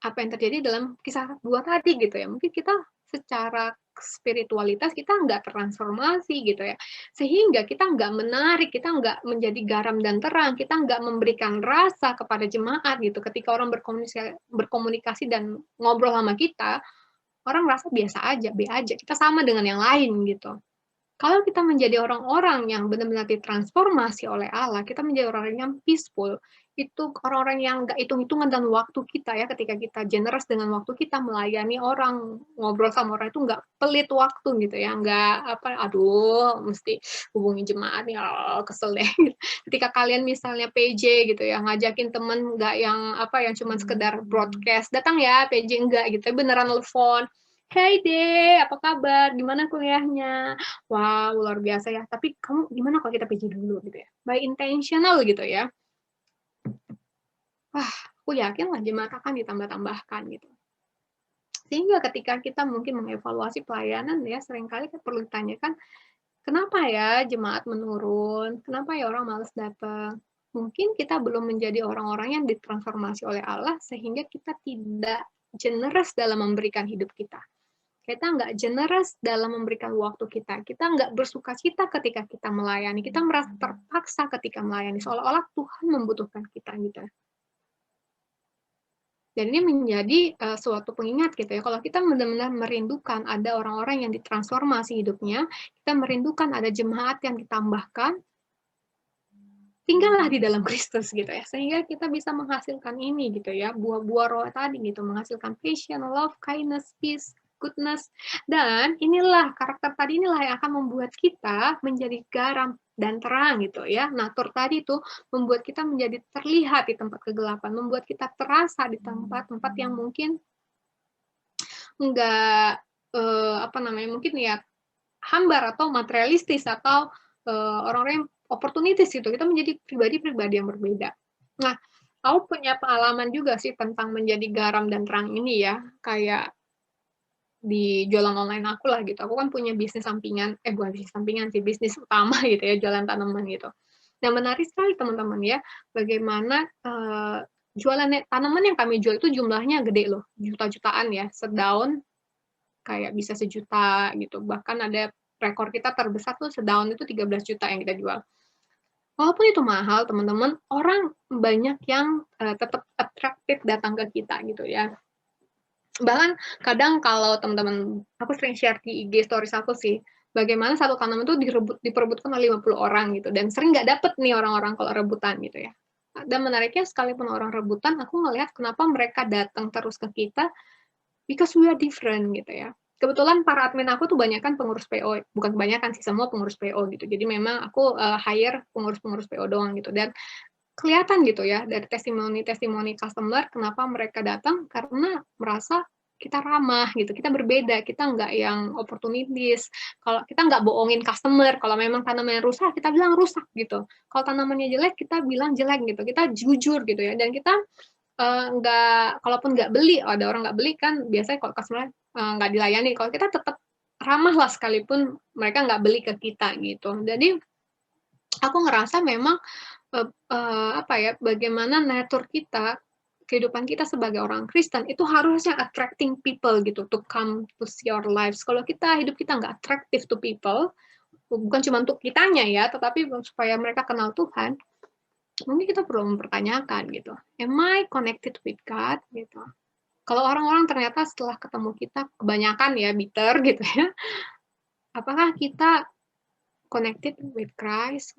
apa yang terjadi dalam kisah 2 tadi gitu ya. Mungkin kita secara spiritualitas kita nggak transformasi gitu ya. Sehingga kita nggak menarik, kita nggak menjadi garam dan terang, kita nggak memberikan rasa kepada jemaat gitu. Ketika orang berkomunikasi dan ngobrol sama kita, orang merasa biasa aja, B aja. Kita sama dengan yang lain gitu. Kalau kita menjadi orang-orang yang benar-benar ditransformasi oleh Allah, kita menjadi orang yang peaceful, itu orang-orang yang nggak hitung-hitungan dan waktu kita ya, ketika kita generous dengan waktu kita melayani orang, ngobrol sama orang itu nggak pelit waktu gitu ya, nggak aduh mesti hubungi jemaat nih, kesel deh. Ketika kalian misalnya PJ gitu ya, ngajakin temen nggak yang yang cuma sekedar broadcast, datang ya PJ enggak gitu, beneran telepon. Hey deh, apa kabar? Gimana kuliahnya? Wow, luar biasa ya. Tapi kamu gimana kalau kita PJ dulu gitu ya? By intentional gitu ya. Wah, aku yakin lah jemaat akan ditambah-tambahkan gitu. Sehingga ketika kita mungkin mengevaluasi pelayanan ya, seringkali kita perlu ditanyakan, kenapa ya jemaat menurun? Kenapa ya orang malas datang? Mungkin kita belum menjadi orang-orang yang ditransformasi oleh Allah, sehingga kita tidak generous dalam memberikan hidup kita. Kita nggak generous dalam memberikan waktu kita. Kita nggak bersukacita ketika kita melayani. Kita merasa terpaksa ketika melayani. Seolah-olah Tuhan membutuhkan kita gitu. Dan ini menjadi suatu pengingat gitu ya, kalau kita benar-benar merindukan ada orang-orang yang ditransformasi hidupnya, kita merindukan ada jemaat yang ditambahkan, tinggallah di dalam Kristus gitu ya, sehingga kita bisa menghasilkan ini gitu ya, buah-buah roh tadi gitu, menghasilkan passion, love, kindness, peace, goodness, dan inilah karakter tadi inilah yang akan membuat kita menjadi garam dan terang gitu ya. Natur tadi itu membuat kita menjadi terlihat di tempat kegelapan, membuat kita terasa di tempat-tempat yang mungkin enggak apa namanya, mungkin ya hambar atau materialistis atau orang-orang yang opportunities gitu, kita menjadi pribadi-pribadi yang berbeda. Nah, aku punya pengalaman juga sih tentang menjadi garam dan terang ini ya, kayak di jualan online aku lah gitu. Aku kan punya bisnis sampingan, bukan bisnis sampingan sih, bisnis utama gitu ya, jualan tanaman gitu. Nah, menarik sekali teman-teman ya, bagaimana jualan tanaman yang kami jual itu jumlahnya gede loh, juta-jutaan ya, setahun kayak bisa 1 juta gitu. Bahkan ada rekor kita terbesar tuh setahun itu 13 juta yang kita jual. Walaupun itu mahal, teman-teman, orang banyak yang tetap atraktif datang ke kita gitu ya. Bahkan kadang kalau teman-teman, aku sering share di IG stories aku sih, bagaimana satu tanaman itu diperebutkan oleh 50 orang gitu, dan sering nggak dapet nih orang-orang kalau rebutan gitu ya. Dan menariknya sekalipun orang rebutan, aku ngelihat kenapa mereka datang terus ke kita, because we are different gitu ya. Kebetulan para admin aku tuh banyak kan pengurus PO, bukan kebanyakan sih, semua pengurus PO gitu. Jadi memang aku hire pengurus-pengurus PO doang gitu. Dan kelihatan gitu ya dari testimoni-testimoni customer kenapa mereka datang, karena merasa kita ramah gitu, kita berbeda, kita nggak yang opportunities. Kalau kita nggak bohongin customer, kalau memang tanamannya rusak, kita bilang rusak gitu. Kalau tanamannya jelek, kita bilang jelek gitu. Kita jujur gitu ya. Dan kita nggak, kalaupun nggak beli, ada orang nggak beli kan biasanya kalau customer nggak dilayani, kalau kita tetap ramah lah sekalipun mereka nggak beli ke kita gitu. Jadi aku ngerasa memang apa ya, bagaimana natur kita, kehidupan kita sebagai orang Kristen itu harusnya attracting people gitu to come to see our lives. Kalau hidup kita nggak attractive to people, bukan cuma untuk kitanya ya, tetapi supaya mereka kenal Tuhan, mungkin kita perlu mempertanyakan gitu, am I connected with God gitu. Kalau orang-orang ternyata setelah ketemu kita kebanyakan ya bitter gitu ya, apakah kita connected with Christ?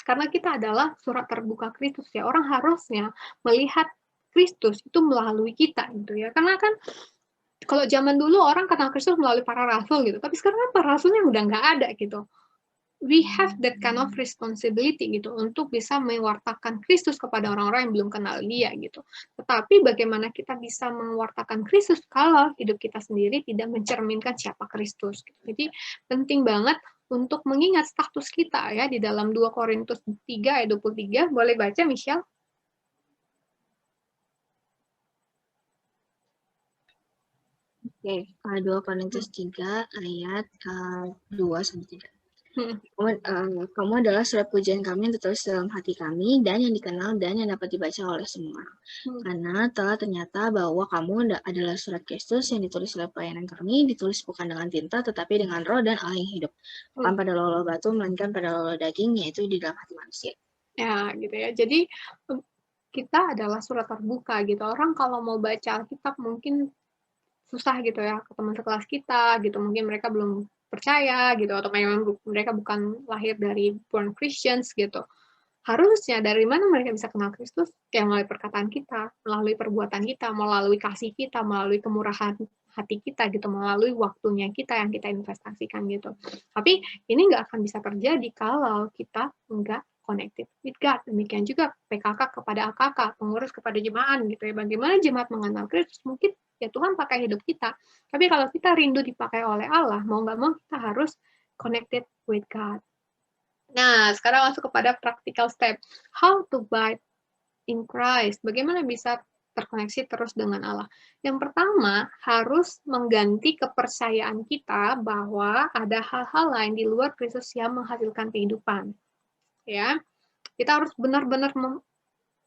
Karena kita adalah surat terbuka Kristus ya, orang harusnya melihat Kristus itu melalui kita gitu ya. Karena kan kalau zaman dulu orang kenal Kristus melalui para rasul gitu, tapi sekarang kan para rasulnya udah nggak ada gitu. We have that kind of responsibility gitu untuk bisa mewartakan Kristus kepada orang-orang yang belum kenal Dia gitu. Tetapi bagaimana kita bisa mewartakan Kristus kalau hidup kita sendiri tidak mencerminkan siapa Kristus gitu. Jadi penting banget untuk mengingat status kita ya di dalam 2 Korintus 3 ayat 23. Boleh baca Michelle? Oke, 2 Korintus 3 ayat 2-3. Kamu adalah surat pujian kami yang tertulis dalam hati kami dan yang dikenal dan yang dapat dibaca oleh semua. Karena telah ternyata bahwa kamu adalah surat Kristus yang ditulis oleh pelayanan kami, ditulis bukan dengan tinta tetapi dengan roh dan Allah yang hidup. Bukan pada lolo batu, melainkan pada lolo daging, yaitu di dalam hati manusia. Ya, gitu ya. Jadi kita adalah surat terbuka gitu. Orang kalau mau baca Alkitab mungkin susah gitu ya, ke teman sekelas kita gitu, mungkin mereka belum percaya gitu, atau memang mereka bukan lahir dari born Christians gitu. Harusnya dari mana mereka bisa kenal Kristus? Ya melalui perkataan kita, melalui perbuatan kita, melalui kasih kita, melalui kemurahan hati kita gitu, melalui waktunya kita yang kita investasikan gitu. Tapi ini nggak akan bisa terjadi kalau kita nggak connected with God. Demikian juga PKK kepada AKK, pengurus kepada jemaat gitu ya. Bagaimana jemaat mengenal Kristus? Mungkin ya Tuhan pakai hidup kita. Tapi kalau kita rindu dipakai oleh Allah, mau nggak mau kita harus connected with God. Nah, sekarang masuk kepada practical step. How to abide in Christ. Bagaimana bisa terkoneksi terus dengan Allah. Yang pertama, harus mengganti kepercayaan kita bahwa ada hal-hal lain di luar Kristus yang menghasilkan kehidupan. Ya, kita harus benar-benar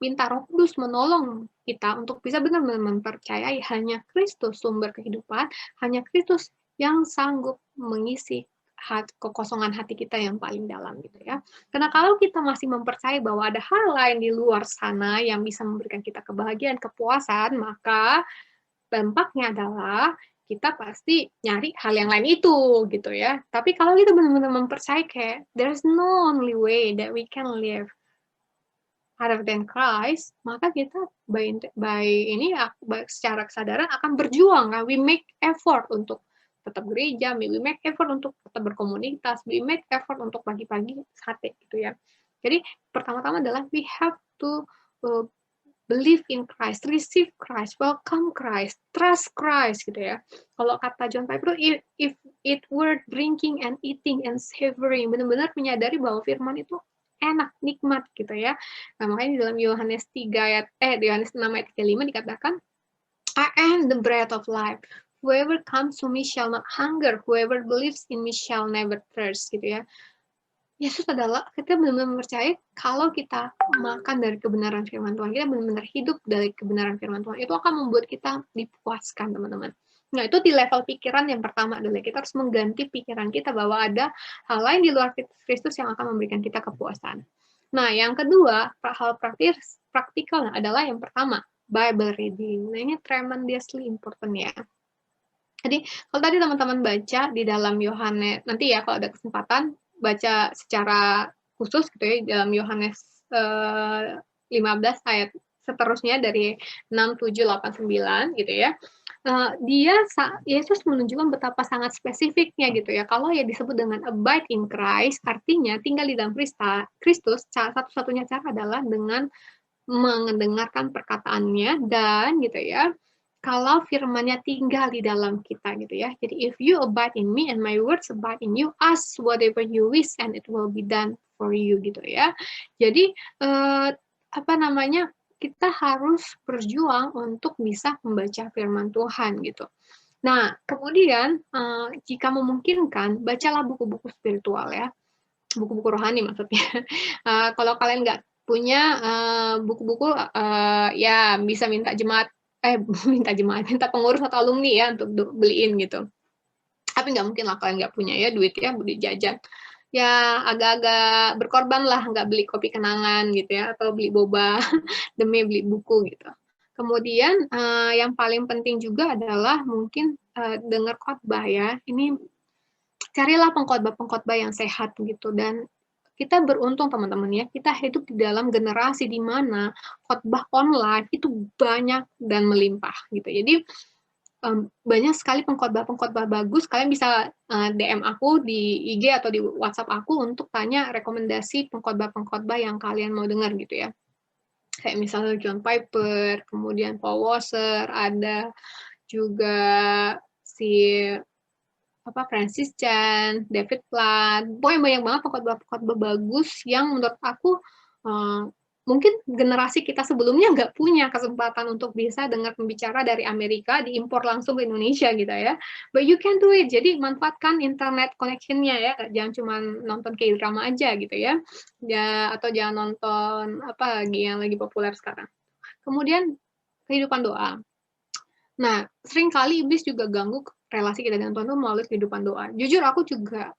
minta Roh Kudus menolong kita untuk bisa benar-benar mempercayai hanya Kristus sumber kehidupan, hanya Kristus yang sanggup mengisi kekosongan hati kita yang paling dalam gitu ya. Karena kalau kita masih mempercayai bahwa ada hal lain di luar sana yang bisa memberikan kita kebahagiaan, kepuasan, maka dampaknya adalah kita pasti nyari hal yang lain itu gitu ya. Tapi kalau kita benar-benar mempercayai kayak there's no only way that we can live other than Christ, maka kita secara kesadaran akan berjuang kan. We make effort untuk tetap gereja, we make effort untuk tetap berkomunitas, we make effort untuk pagi-pagi sate gitu ya. Jadi pertama-tama adalah we have to believe in Christ, receive Christ, welcome Christ, trust Christ gitu ya. Kalau kata John Piper, if it were drinking and eating and savoring, benar-benar menyadari bahwa firman itu enak, nikmat gitu ya. Nah, makanya di dalam Yohanes 3 di Yohanes 6 ayat 35 dikatakan, I am the bread of life. Whoever comes to me shall not hunger. Whoever believes in me shall never thirst gitu ya. Yesus adalah, kita benar-benar percaya kalau kita makan dari kebenaran firman Tuhan, kita benar-benar hidup dari kebenaran firman Tuhan, itu akan membuat kita dipuaskan, teman-teman. Nah, itu di level pikiran yang pertama adalah kita harus mengganti pikiran kita bahwa ada hal lain di luar Kristus yang akan memberikan kita kepuasan. Nah, yang kedua, hal praktikal adalah yang pertama, Bible reading. Nah, ini tremendously important ya. Jadi, kalau tadi teman-teman baca di dalam Yohanes, nanti ya kalau ada kesempatan, baca secara khusus gitu ya, dalam Yohanes 15 ayat seterusnya dari 6, 7, 8, 9 gitu ya. Yesus menunjukkan betapa sangat spesifiknya gitu ya. Kalau ya disebut dengan abide in Christ, artinya tinggal di dalam Kristus, satu-satunya cara adalah dengan mendengarkan perkataannya dan gitu ya, kalau firman-Nya tinggal di dalam kita gitu ya. Jadi if you abide in me and my words abide in you, ask whatever you wish and it will be done for you gitu ya. Jadi kita harus berjuang untuk bisa membaca firman Tuhan gitu. Nah, kemudian jika memungkinkan, bacalah buku-buku spiritual ya. Buku-buku rohani maksudnya. Kalau kalian nggak punya buku-buku, ya bisa minta minta pengurus atau alumni ya untuk beliin gitu. Tapi nggak mungkin lah kalian nggak punya ya duit ya, beli jajan. Ya agak-agak berkorban lah, nggak beli kopi kenangan gitu ya, atau beli boba demi beli buku gitu. Kemudian yang paling penting juga adalah mungkin dengar khotbah ya. Ini carilah pengkhotbah yang sehat gitu, dan kita beruntung teman-teman ya, kita hidup di dalam generasi di mana khotbah online itu banyak dan melimpah gitu. Jadi banyak sekali pengkhotbah bagus. Kalian bisa DM aku di IG atau di WhatsApp aku untuk tanya rekomendasi pengkhotbah yang kalian mau dengar gitu ya. Kayak misalnya John Piper, kemudian Paul Washer, ada juga si Francis Chan, David Platt, pokoknya banyak banget pengkhotbah bagus yang menurut aku mungkin generasi kita sebelumnya nggak punya kesempatan untuk bisa dengar pembicara dari Amerika diimpor langsung ke Indonesia gitu ya. But you can do it. Jadi manfaatkan internet connection-nya ya, jangan cuma nonton K-drama aja gitu ya. Atau jangan nonton apa lagi yang lagi populer sekarang. Kemudian kehidupan doa. Nah, seringkali iblis juga ganggu relasi kita dengan Tuhan itu melalui kehidupan doa. Jujur aku juga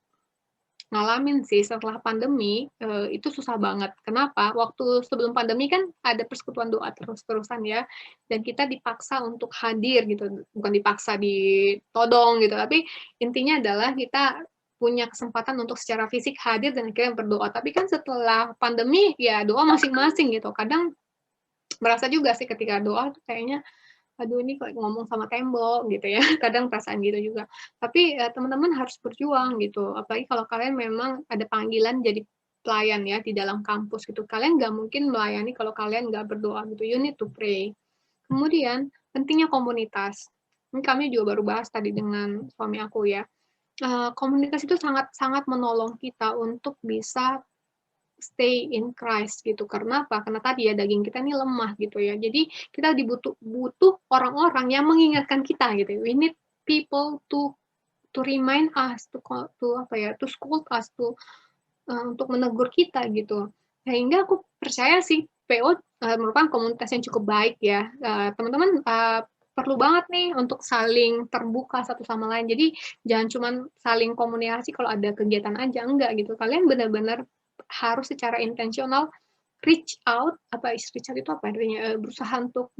ngalamin sih setelah pandemi, itu susah banget. Kenapa? Waktu sebelum pandemi kan ada persekutuan doa terus-terusan ya, dan kita dipaksa untuk hadir gitu, bukan dipaksa ditodong gitu, tapi intinya adalah kita punya kesempatan untuk secara fisik hadir dan akhirnya berdoa. Tapi kan setelah pandemi ya doa masing-masing gitu. Kadang merasa juga sih ketika doa tuh kayaknya aduh ini kayak ngomong sama tembok gitu ya, kadang perasaan gitu juga. Tapi teman-teman harus berjuang gitu, apalagi kalau kalian memang ada panggilan jadi pelayan ya di dalam kampus gitu. Kalian nggak mungkin melayani kalau kalian nggak berdoa gitu, you need to pray. Kemudian pentingnya komunitas. Ini kami juga baru bahas tadi dengan suami aku ya. Komunitas itu sangat-sangat menolong kita untuk bisa stay in Christ gitu. Karena apa? Karena tadi ya daging kita ini lemah gitu ya. Jadi kita butuh orang-orang yang mengingatkan kita gitu. We need people to remind us, to scold us, untuk menegur kita gitu. Sehingga aku percaya sih PO merupakan komunitas yang cukup baik ya. Teman-teman perlu banget nih untuk saling terbuka satu sama lain. Jadi jangan cuman saling komunikasi kalau ada kegiatan aja, enggak gitu. Kalian benar-benar harus secara intensional reach out, reach out itu apa artinya? Berusaha untuk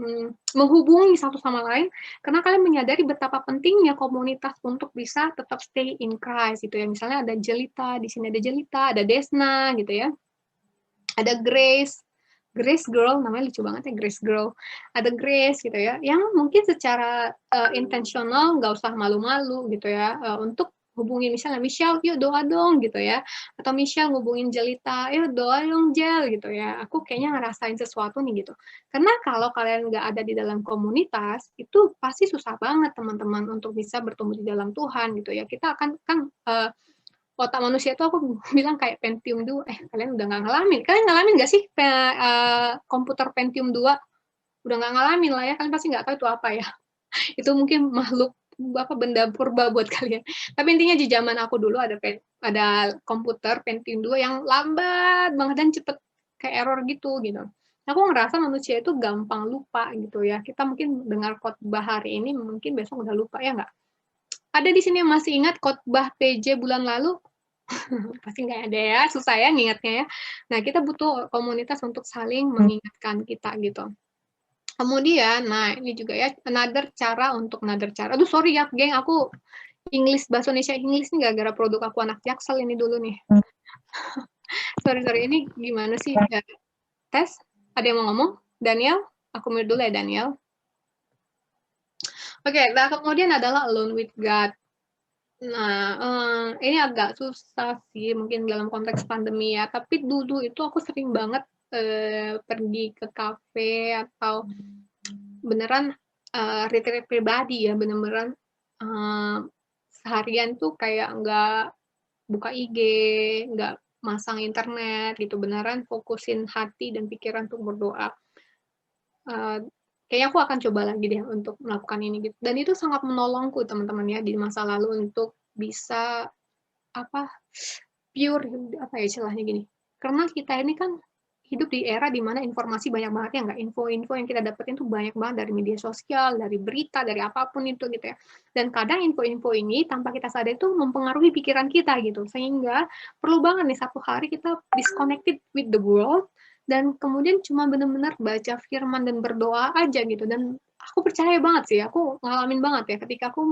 menghubungi satu sama lain, karena kalian menyadari betapa pentingnya komunitas untuk bisa tetap stay in Christ gitu ya. Misalnya ada Jelita, di sini ada Jelita, ada Desna gitu ya. Ada Grace, Grace Girl, namanya lucu banget ya, Grace Girl. Ada Grace gitu ya, yang mungkin secara intensional nggak usah malu-malu gitu ya, untuk hubungin misalnya Michelle, yuk doa dong gitu ya, atau Michelle ngubungin Jelita, yuk doa dong Jel gitu ya, aku kayaknya ngerasain sesuatu nih gitu. Karena kalau kalian nggak ada di dalam komunitas, itu pasti susah banget teman-teman untuk bisa bertumbuh di dalam Tuhan gitu ya. Kita akan kan otak manusia itu aku bilang kayak Pentium 2. Kalian udah nggak ngalamin? Kalian ngalamin nggak sih komputer Pentium 2? Udah nggak ngalamin lah ya, kalian pasti nggak tahu itu apa ya. Itu mungkin makhluk benda purba buat kalian. Tapi intinya di zaman aku dulu ada komputer Pentium 2 yang lambat banget dan cepet kayak error gitu. Aku ngerasa manusia itu gampang lupa gitu ya. Kita mungkin dengar khotbah hari ini, mungkin besok udah lupa ya nggak? Ada di sini yang masih ingat khotbah PJ bulan lalu? Pasti nggak ada ya, susah ya ngingatnya ya. Nah, kita butuh komunitas untuk saling mengingatkan kita gitu. Kemudian, nah ini juga ya, another cara. Aduh sorry ya, geng, aku bahasa Indonesia English nih gara-gara produk aku anak Jaksel ini dulu nih. sorry, ini gimana sih? Ya, tes? Ada yang mau ngomong? Daniel? Aku mute dulu ya, Daniel. Oke, nah kemudian adalah alone with God. Nah, ini agak susah sih mungkin dalam konteks pandemi ya, tapi dulu itu aku sering banget pergi ke kafe atau beneran retreat pribadi ya, beneran seharian tuh kayak nggak buka IG, nggak masang internet gitu, beneran fokusin hati dan pikiran untuk berdoa. Kayaknya aku akan coba lagi deh untuk melakukan ini gitu. Dan itu sangat menolongku teman-teman ya di masa lalu untuk bisa pure apa ya istilahnya gini. Karena kita ini kan hidup di era di mana informasi banyak banget ya nggak, info-info yang kita dapetin tuh banyak banget dari media sosial, dari berita, dari apapun itu gitu ya. Dan kadang info-info ini tanpa kita sadar itu mempengaruhi pikiran kita gitu. Sehingga perlu banget nih satu hari kita disconnected with the world dan kemudian cuma benar-benar baca firman dan berdoa aja gitu. Dan aku percaya banget sih, aku ngalamin banget ya ketika aku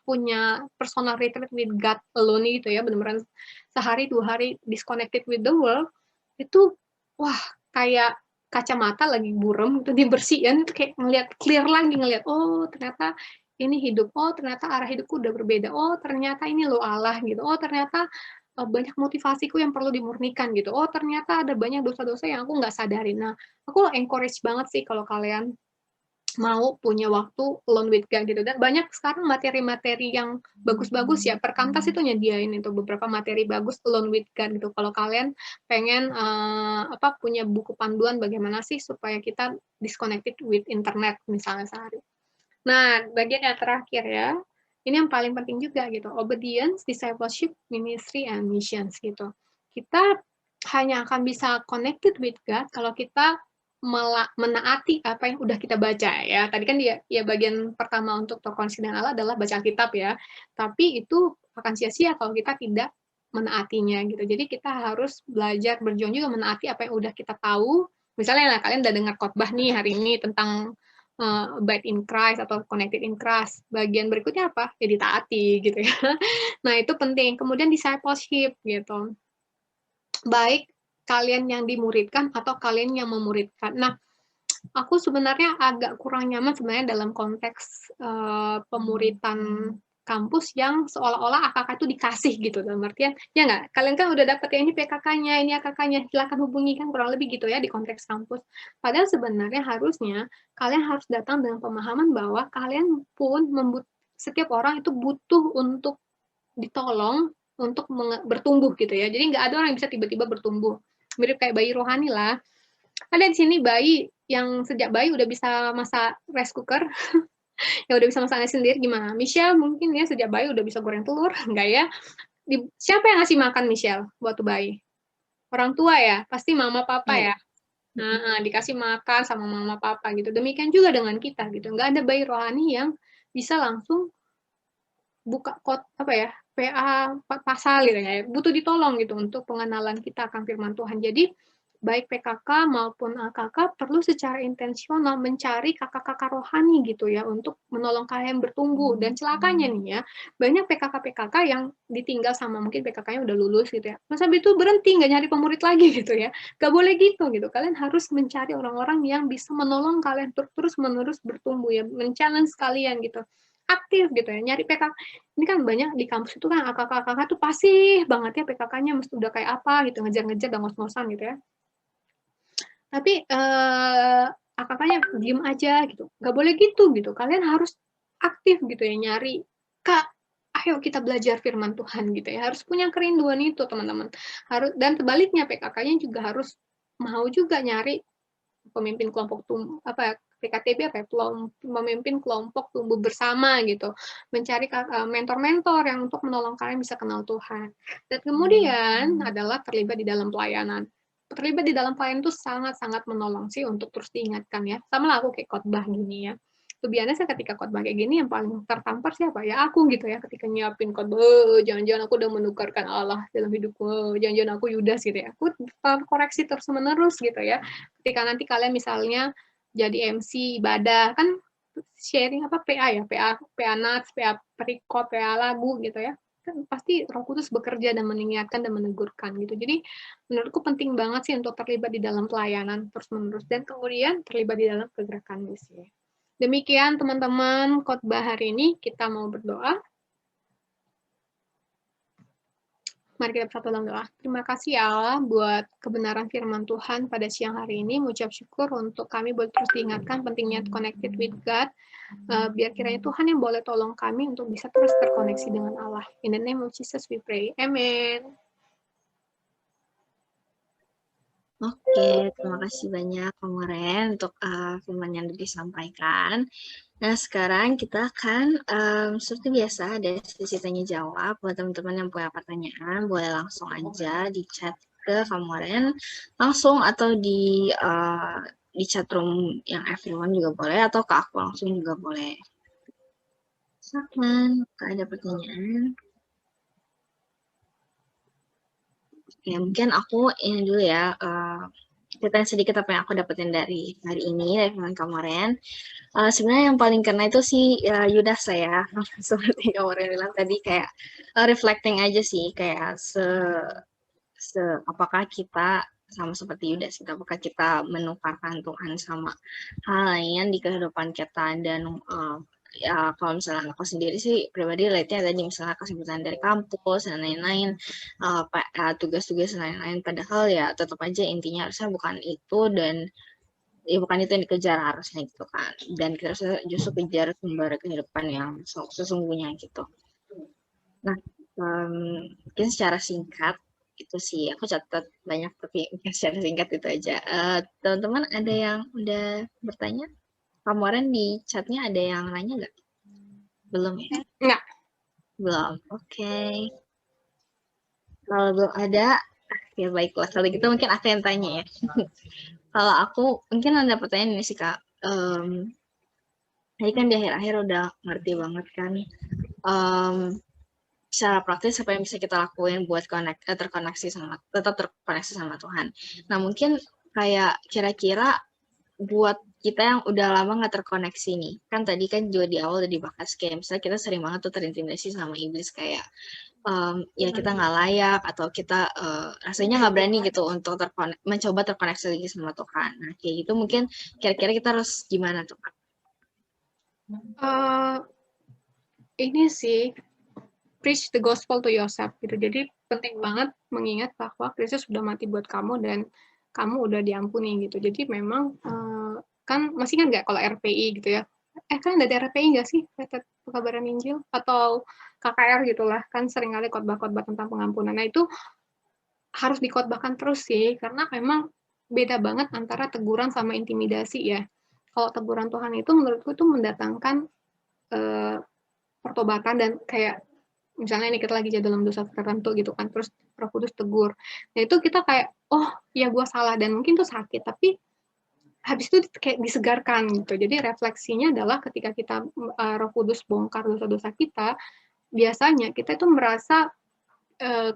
punya personal retreat with God alone gitu ya, benar-benar sehari 2 hari disconnected with the world, itu wah kayak kacamata lagi burem itu dibersihin itu kayak ngelihat clear lagi, ngelihat oh ternyata ini hidup, oh ternyata arah hidupku udah berbeda, oh ternyata ini loh Allah gitu, oh ternyata banyak motivasiku yang perlu dimurnikan gitu, oh ternyata ada banyak dosa-dosa yang aku nggak sadarin. Nah, aku encourage banget sih kalau kalian mau punya waktu alone with God gitu. Dan banyak sekarang materi-materi yang bagus-bagus ya, Perkantas itu nyediain itu beberapa materi bagus alone with God gitu. Kalau kalian pengen punya buku panduan bagaimana sih supaya kita disconnected with internet misalnya sehari. Nah, bagian yang terakhir ya, ini yang paling penting juga gitu, obedience, discipleship, ministry, and missions gitu. Kita hanya akan bisa connected with God kalau kita menaati apa yang udah kita baca ya. Tadi kan ya bagian pertama untuk terkoneksi dengan Allah adalah baca Alkitab ya. Tapi itu akan sia-sia kalau kita tidak menaatinya gitu. Jadi kita harus belajar berjuang juga menaati apa yang udah kita tahu. Misalnya kalian udah dengar khotbah nih hari ini tentang abide in Christ atau connected in Christ. Bagian berikutnya apa? Ya ditaati gitu ya. Nah, itu penting. Kemudian discipleship gitu. Baik kalian yang dimuridkan atau kalian yang memuridkan. Nah, aku sebenarnya agak kurang nyaman sebenarnya dalam konteks pemuritan kampus yang seolah-olah AKK itu dikasih gitu, dalam artian ya nggak, kalian kan udah dapet ya ini PKK-nya, ini AKK-nya, silakan hubungi, kan kurang lebih gitu ya di konteks kampus. Padahal sebenarnya harusnya kalian harus datang dengan pemahaman bahwa kalian pun setiap orang itu butuh untuk ditolong untuk bertumbuh gitu ya. Jadi nggak ada orang yang bisa tiba-tiba bertumbuh. Mirip kayak bayi rohani lah. Ada di sini bayi yang sejak bayi udah bisa masak rice cooker, ya udah bisa masak nasi sendiri. Gimana? Michelle mungkin ya sejak bayi udah bisa goreng telur, enggak ya? Siapa yang ngasih makan Michelle waktu bayi? Orang tua ya? Pasti mama papa ya? Nah, dikasih makan sama mama papa gitu. Demikian juga dengan kita gitu. Nggak ada bayi rohani yang bisa langsung buka apa ya, PA pasal gitu ya. Butuh ditolong gitu untuk pengenalan kita akan firman Tuhan. Jadi baik PKK maupun AKK perlu secara intensional mencari kakak-kakak rohani gitu ya untuk menolong kalian bertumbuh. Dan celakanya nih ya, banyak PKK-PKK yang ditinggal sama mungkin PKK-nya udah lulus gitu ya. Terus habis itu berhenti, nggak nyari pemurid lagi gitu ya. Nggak boleh gitu gitu. Kalian harus mencari orang-orang yang bisa menolong kalian terus-menerus bertumbuh ya, men-challenge kalian gitu. Aktif gitu ya, nyari PKK. Ini kan banyak di kampus itu kan AKK-AKK tuh pasif banget ya PKK-nya mesti udah kayak apa gitu, ngejar-ngejar dan ngos-ngosan gitu ya. Tapi AKK-nya diem aja gitu. Nggak boleh gitu. Kalian harus aktif gitu ya nyari, Kak, ayo kita belajar firman Tuhan gitu ya. Harus punya kerinduan itu teman-teman. Dan sebaliknya PKK-nya juga harus mau juga nyari pemimpin kelompok apa PKTB apa ya, memimpin kelompok tumbuh bersama gitu, mencari mentor-mentor yang untuk menolong kalian bisa kenal Tuhan. Dan kemudian adalah terlibat di dalam pelayanan. Terlibat di dalam pelayanan itu sangat-sangat menolong sih untuk terus diingatkan ya. Sama lah aku kayak khotbah gini ya. Biasanya ketika khotbah kayak gini yang paling tertampar siapa ya aku gitu ya ketika nyiapin khotbah, jangan-jangan aku udah menukarkan Allah dalam hidupku, jangan-jangan aku Yudas gitu ya. Aku koreksi terus menerus gitu ya. Ketika nanti kalian misalnya jadi MC ibadah kan sharing apa PA ya, PA Nats, PA Perikop, PA lagu gitu ya. Kan pasti Roh Kudus bekerja dan mengingatkan dan menegurkan gitu. Jadi menurutku penting banget sih untuk terlibat di dalam pelayanan terus-menerus dan kemudian terlibat di dalam kegerakan misi. Demikian teman-teman khotbah hari ini, kita mau berdoa. Mari kita bersatu dalam doa. Terima kasih ya Allah buat kebenaran firman Tuhan pada siang hari ini. Mengucap syukur untuk kami boleh terus diingatkan pentingnya connected with God. Biar kiranya Tuhan yang boleh tolong kami untuk bisa terus terkoneksi dengan Allah. In the name of Jesus we pray. Amen. Oke, terima kasih banyak Komoren untuk firman yang disampaikan. Nah, sekarang kita akan seperti biasa ada sesi tanya jawab. Buat teman-teman yang punya pertanyaan, boleh langsung aja di chat ke Komoren langsung atau di chat room yang everyone juga boleh atau ke aku langsung juga boleh. Silakan, ada pertanyaan. Ya, mungkin aku ini dulu ya, ceritain sedikit apa yang aku dapetin dari hari ini, dari kemarin. Sebenarnya yang paling kena itu sih Yudas saya, seperti kemarin bilang tadi, kayak reflecting aja sih, kayak apakah kita sama seperti Yudas, apakah kita menukarkan Tuhan sama hal lain di kehidupan kita, dan ya kalau misalnya aku sendiri sih pribadi lihatnya tadi misalnya kesimpulan dari kampus dan lain-lain, tugas-tugas dan lain-lain, padahal ya tetap aja intinya harusnya bukan itu, dan ya bukan itu yang dikejar harusnya gitu kan, dan kita harus justru kejar sumber kehidupan yang sesungguhnya gitu. Nah, mungkin secara singkat itu sih aku catat banyak tapi secara singkat itu aja. Teman-teman ada yang udah bertanya? Kemarin di chatnya ada yang nanya nggak? Belum ya? Enggak. Belum. Oke. Kalau belum ada, ya baiklah. Kalau gitu mungkin aku yang tanya ya. Kalau aku mungkin ada pertanyaan ini sih Kak. Tadi kan di akhir-akhir udah ngerti banget kan secara praktis apa yang bisa kita lakuin buat tetap terkoneksi sama Tuhan. Nah mungkin kayak kira-kira buat kita yang udah lama nggak terkoneksi nih, kan tadi kan juga di awal udah dibahas kayak misalnya kita sering banget tuh terintimidasi sama iblis, kayak ya kita nggak layak atau kita rasanya nggak berani gitu untuk mencoba terkoneksi lagi sama Tuhan. Nah kayak gitu mungkin kira-kira kita harus gimana tuh Kak? Ini sih preach the gospel to yourself gitu. Jadi penting banget mengingat bahwa Kristus sudah mati buat kamu dan kamu udah diampuni gitu. Jadi memang kan masih kan nggak kalau RPI gitu ya. Kan ada RPI nggak sih? Pekabaran Injil atau KKR gitulah. Kan seringkali khotbah-khotbah tentang pengampunan. Nah itu harus dikhotbahkan terus sih. Karena memang beda banget antara teguran sama intimidasi ya. Kalau teguran Tuhan itu menurutku itu mendatangkan pertobatan dan kayak misalnya nih kita lagi jadi dalam dosa tertentu gitu kan, terus Roh Kudus tegur. Nah itu kita kayak, oh ya gue salah dan mungkin tuh sakit, tapi habis itu kayak disegarkan gitu. Jadi refleksinya adalah ketika kita Roh Kudus bongkar dosa-dosa kita, biasanya kita itu merasa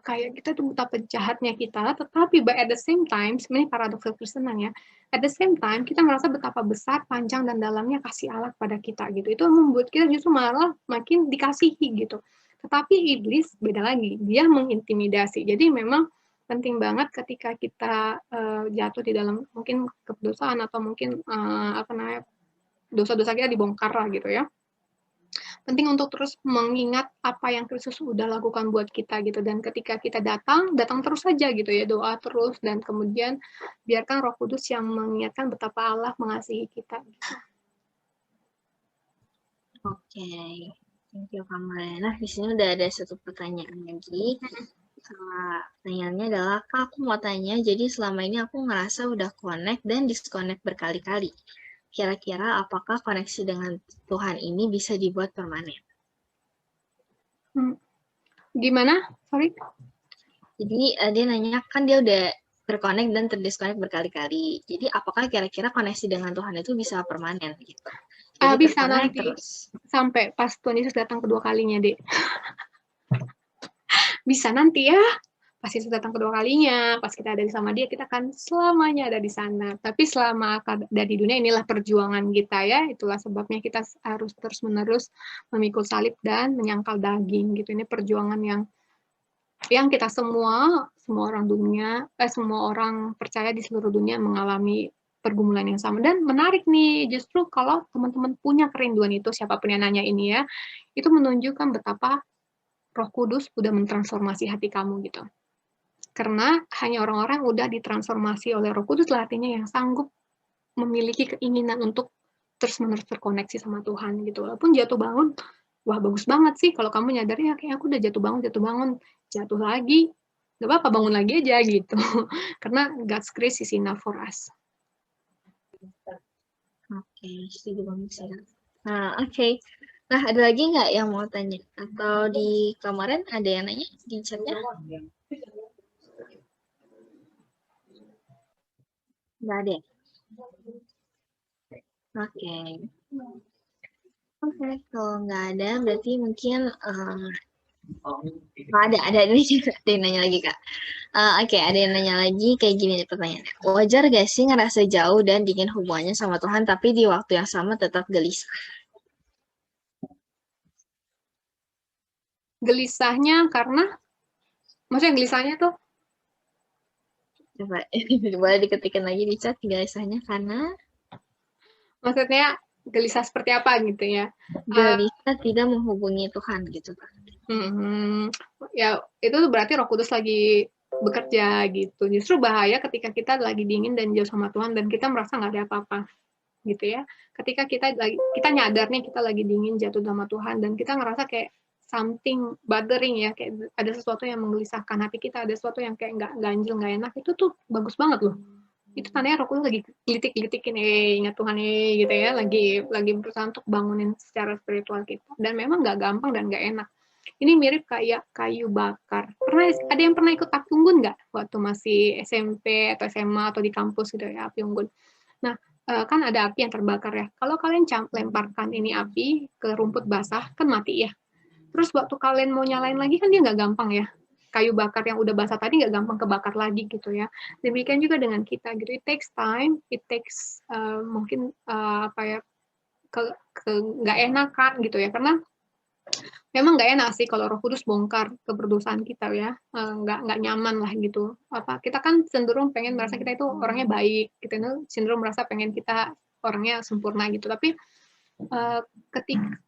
kayak kita tuh betapa jahatnya kita, tetapi by at the same time, sebenarnya paradoks Kristenan ya, at the same time kita merasa betapa besar, panjang, dan dalamnya kasih Allah pada kita gitu. Itu membuat kita justru malah makin dikasihi gitu. Tetapi iblis beda lagi, dia mengintimidasi. Jadi memang penting banget ketika kita jatuh di dalam mungkin kedosaan atau mungkin apa namanya dosa-dosa kita dibongkar lah gitu ya. Penting untuk terus mengingat apa yang Kristus sudah lakukan buat kita gitu, dan ketika kita datang terus saja gitu ya, doa terus, dan kemudian biarkan Roh Kudus yang mengingatkan betapa Allah mengasihi kita gitu. Oke, thank you Kamala. Nah, di sini udah ada satu pertanyaan lagi. Pertanyaannya adalah, Kak, aku mau tanya, jadi selama ini aku ngerasa udah connect dan disconnect berkali-kali. Kira-kira apakah koneksi dengan Tuhan ini bisa dibuat permanen? Gimana? Sorry? Jadi dia nanya, kan dia udah terconnect dan terdisconnect berkali-kali. Jadi apakah kira-kira koneksi dengan Tuhan itu bisa permanen gitu? Jadi bisa nanti terus sampai pas Tuhan Yesus datang kedua kalinya, Dek. Bisa nanti ya. Pas Yesus datang kedua kalinya, pas kita ada sama dia, kita akan selamanya ada di sana. Tapi selama ada di dunia, inilah perjuangan kita ya. Itulah sebabnya kita harus terus-menerus memikul salib dan menyangkal daging gitu. Ini perjuangan yang kita semua orang dunia, semua orang percaya di seluruh dunia mengalami pergumulan yang sama. Dan menarik nih, justru kalau teman-teman punya kerinduan itu, siapapun yang nanya ini ya, itu menunjukkan betapa Roh Kudus udah mentransformasi hati kamu gitu. Karena hanya orang-orang udah ditransformasi oleh Roh Kudus lah, artinya yang sanggup memiliki keinginan untuk terus-menerus terkoneksi sama Tuhan gitu. Walaupun jatuh bangun, wah bagus banget sih kalau kamu nyadar ya kayak aku udah jatuh bangun, jatuh lagi, gak apa-apa, bangun lagi aja gitu. Karena God's grace is enough for us. Oke, setuju banget sih. Nah, oke. Nah, ada lagi nggak yang mau tanya? Atau di kemarin ada yang nanya di chatnya? Nggak ada. Oke. Oke, kalau nggak ada berarti mungkin ada ini juga ada yang nanya lagi Kak. Oke, ada yang nanya lagi kayak gini nih pertanyaannya. Wajar gak sih ngerasa jauh dan dingin hubungannya sama Tuhan tapi di waktu yang sama tetap gelisah? Gelisahnya karena, maksudnya gelisahnya tuh? Coba boleh diketikin lagi di chat gelisahnya karena? Maksudnya gelisah seperti apa gitu ya? Gelisah tidak menghubungi Tuhan gitu Pak. Ya itu berarti Roh Kudus lagi bekerja gitu. Justru bahaya ketika kita lagi dingin dan jauh sama Tuhan dan kita merasa nggak ada apa-apa gitu ya. Ketika kita nyadar nih kita lagi dingin jatuh sama Tuhan dan kita ngerasa kayak something bothering ya, kayak ada sesuatu yang menggelisahkan hati kita, ada sesuatu yang kayak nggak ganjil, nggak enak, itu tuh bagus banget loh. Itu tandanya Roh Kudus lagi gelitik-gelitikin, ingat Tuhan gitu ya, lagi berusaha untuk bangunin secara spiritual kita. Dan memang nggak gampang dan nggak enak. Ini mirip kayak kayu bakar. Ada yang pernah ikut api unggun nggak? Waktu masih SMP atau SMA atau di kampus gitu ya, api unggun. Nah, kan ada api yang terbakar ya. Kalau kalian lemparkan ini api ke rumput basah, kan mati ya. Terus waktu kalian mau nyalain lagi, kan dia nggak gampang ya. Kayu bakar yang udah basah tadi nggak gampang kebakar lagi gitu ya. Demikian juga dengan kita gitu. It takes time, it takes mungkin apa ya, nggak enakan gitu ya. Karena memang nggak enak sih kalau Roh Kudus bongkar keberdosaan kita ya, nggak nyaman lah gitu. Kita kan cenderung pengen merasa kita itu orangnya baik, kita cenderung merasa pengen kita orangnya sempurna gitu. Tapi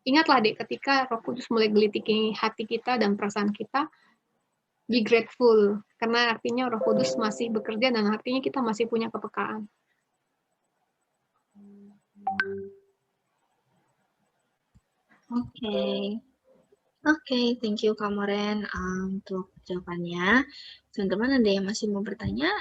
ingatlah deh, ketika Roh Kudus mulai gelitiki hati kita dan perasaan kita, be grateful karena artinya Roh Kudus masih bekerja dan artinya kita masih punya kepekaan. Oke, thank you Kak Moren untuk jawabannya. Teman-teman ada yang masih mau bertanya?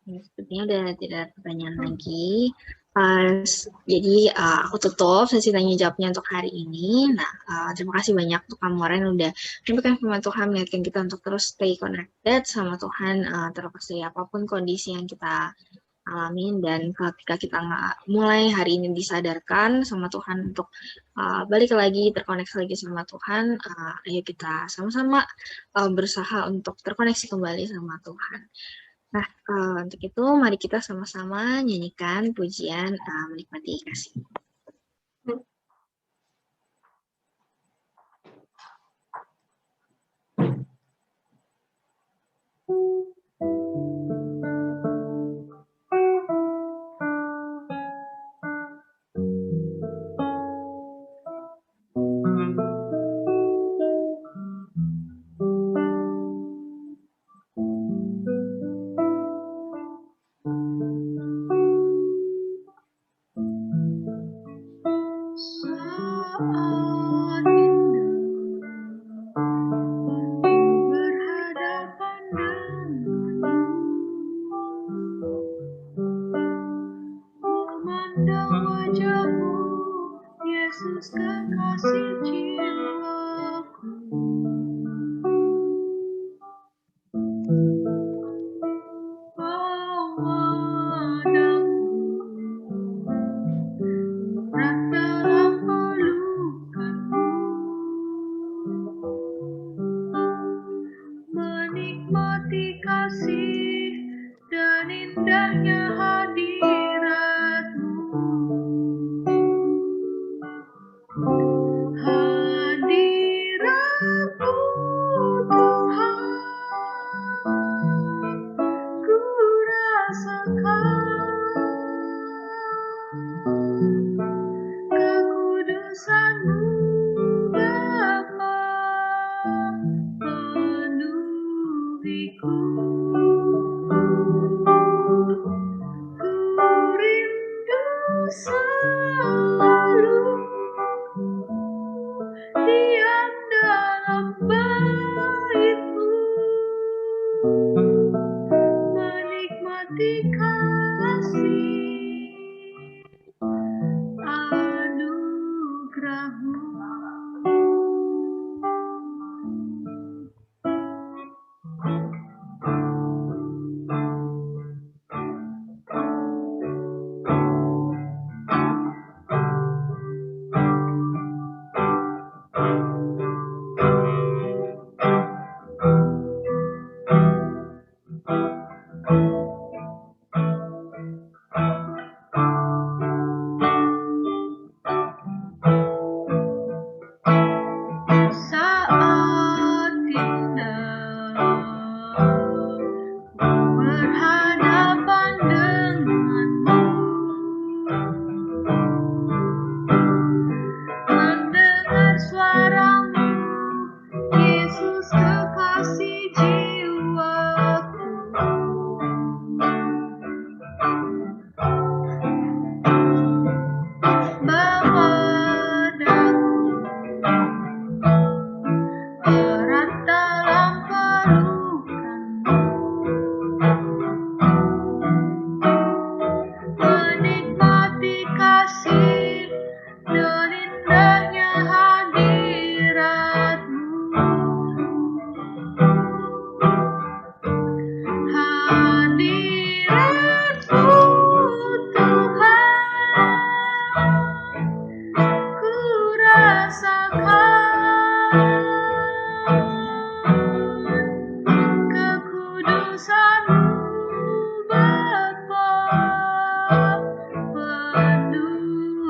Ya, sepertinya udah tidak ada pertanyaan lagi. Jadi aku tutup sesi tanya jawabnya untuk hari ini. Nah, terima kasih banyak untuk kamu Ren udah memberikan firman Tuhan mengingatkan kita untuk terus stay connected sama Tuhan terlepas dari apapun kondisi yang kita alamin, dan ketika kita mulai hari ini disadarkan sama Tuhan untuk balik lagi terkoneksi lagi sama Tuhan, ayo kita sama-sama berusaha untuk terkoneksi kembali sama Tuhan. Nah, untuk itu mari kita sama-sama nyanyikan pujian menikmati kasih. Saat indah berhadapan denganmu, memandang wajahmu, Yesus kekasih jiwaku. Menikmati kasih dan indahnya hadirat-Mu. Hadirat-Mu Tuhan, ku rasakan kekudusan-Mu Bapa, penuhiku. Ku rindu selalu diam dalam bait-Mu, menikmati kasih anugerah-Mu. Saat indah berhadapan denganmu, mendengar suara-Mu, Yesus kekasih jiwaku. Bawa daku erat dalam pelukan-Mu, menikmati kasih dan indahnya hadirat-Mu. Hadirat-Mu Tuhan, ku rasakan kekudusan-Mu Bapa, penuhiku.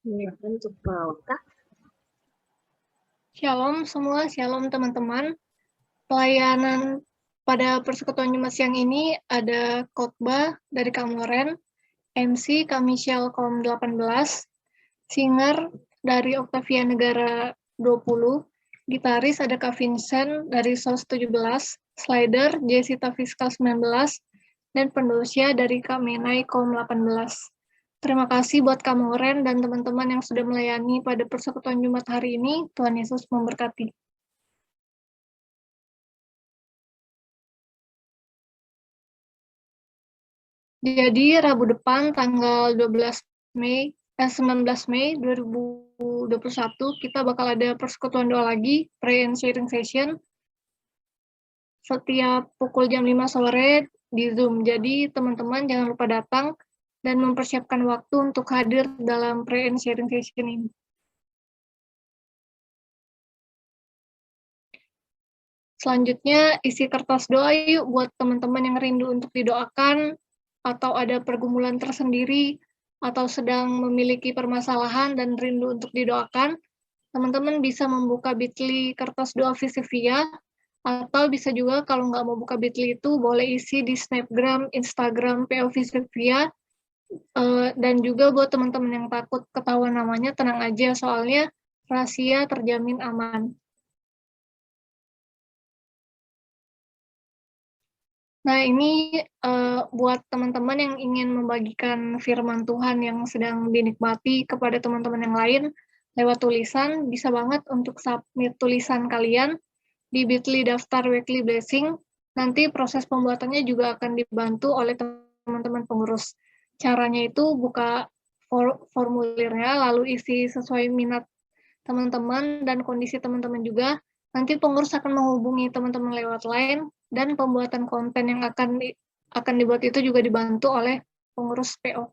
Untuk Kak. Shalom semua, shalom teman-teman. Pelayanan pada persekutuan Jumat siang ini ada khotbah dari Kak Moren, MC Kak Michelle Kom 18, singer dari Octavia Negara 20, gitaris ada Kak Vincent dari SOS 17, slider Jessita Fiskal 19, dan pendosya dari Kak Menai Kom 18. Terima kasih buat Kak Moren dan teman-teman yang sudah melayani pada persekutuan Jumat hari ini. Tuhan Yesus memberkati. Jadi Rabu depan tanggal 19 Mei 2021 kita bakal ada persekutuan doa lagi, pray and sharing session setiap pukul jam 5 sore di Zoom. Jadi teman-teman jangan lupa datang dan mempersiapkan waktu untuk hadir dalam pray and sharing session ini. Selanjutnya isi kertas doa yuk buat teman-teman yang rindu untuk didoakan atau ada pergumulan tersendiri atau sedang memiliki permasalahan dan rindu untuk didoakan. Teman-teman bisa membuka Bitly kertas doa Visivia atau bisa juga kalau nggak mau buka Bitly itu boleh isi di Snapgram, Instagram PO Visivia. Dan juga buat teman-teman yang takut ketahuan namanya tenang aja soalnya rahasia terjamin aman. Nah, ini buat teman-teman yang ingin membagikan firman Tuhan yang sedang dinikmati kepada teman-teman yang lain lewat tulisan, bisa banget untuk submit tulisan kalian di Bitly daftar weekly blessing. Nanti proses pembuatannya juga akan dibantu oleh teman-teman pengurus. Caranya itu buka formulirnya, lalu isi sesuai minat teman-teman dan kondisi teman-teman juga. Nanti pengurus akan menghubungi teman-teman lewat line dan pembuatan konten yang akan dibuat itu juga dibantu oleh pengurus PO.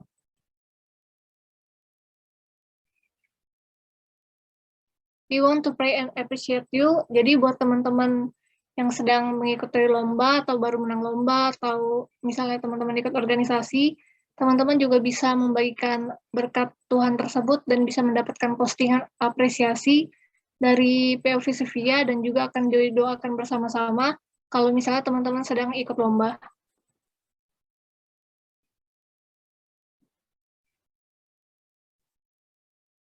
We want to pray and appreciate you. Jadi buat teman-teman yang sedang mengikuti lomba atau baru menang lomba atau misalnya teman-teman ikut organisasi, teman-teman juga bisa membagikan berkat Tuhan tersebut dan bisa mendapatkan postingan apresiasi dari PO Visivia dan juga akan didoakan bersama-sama kalau misalnya teman-teman sedang ikut lomba.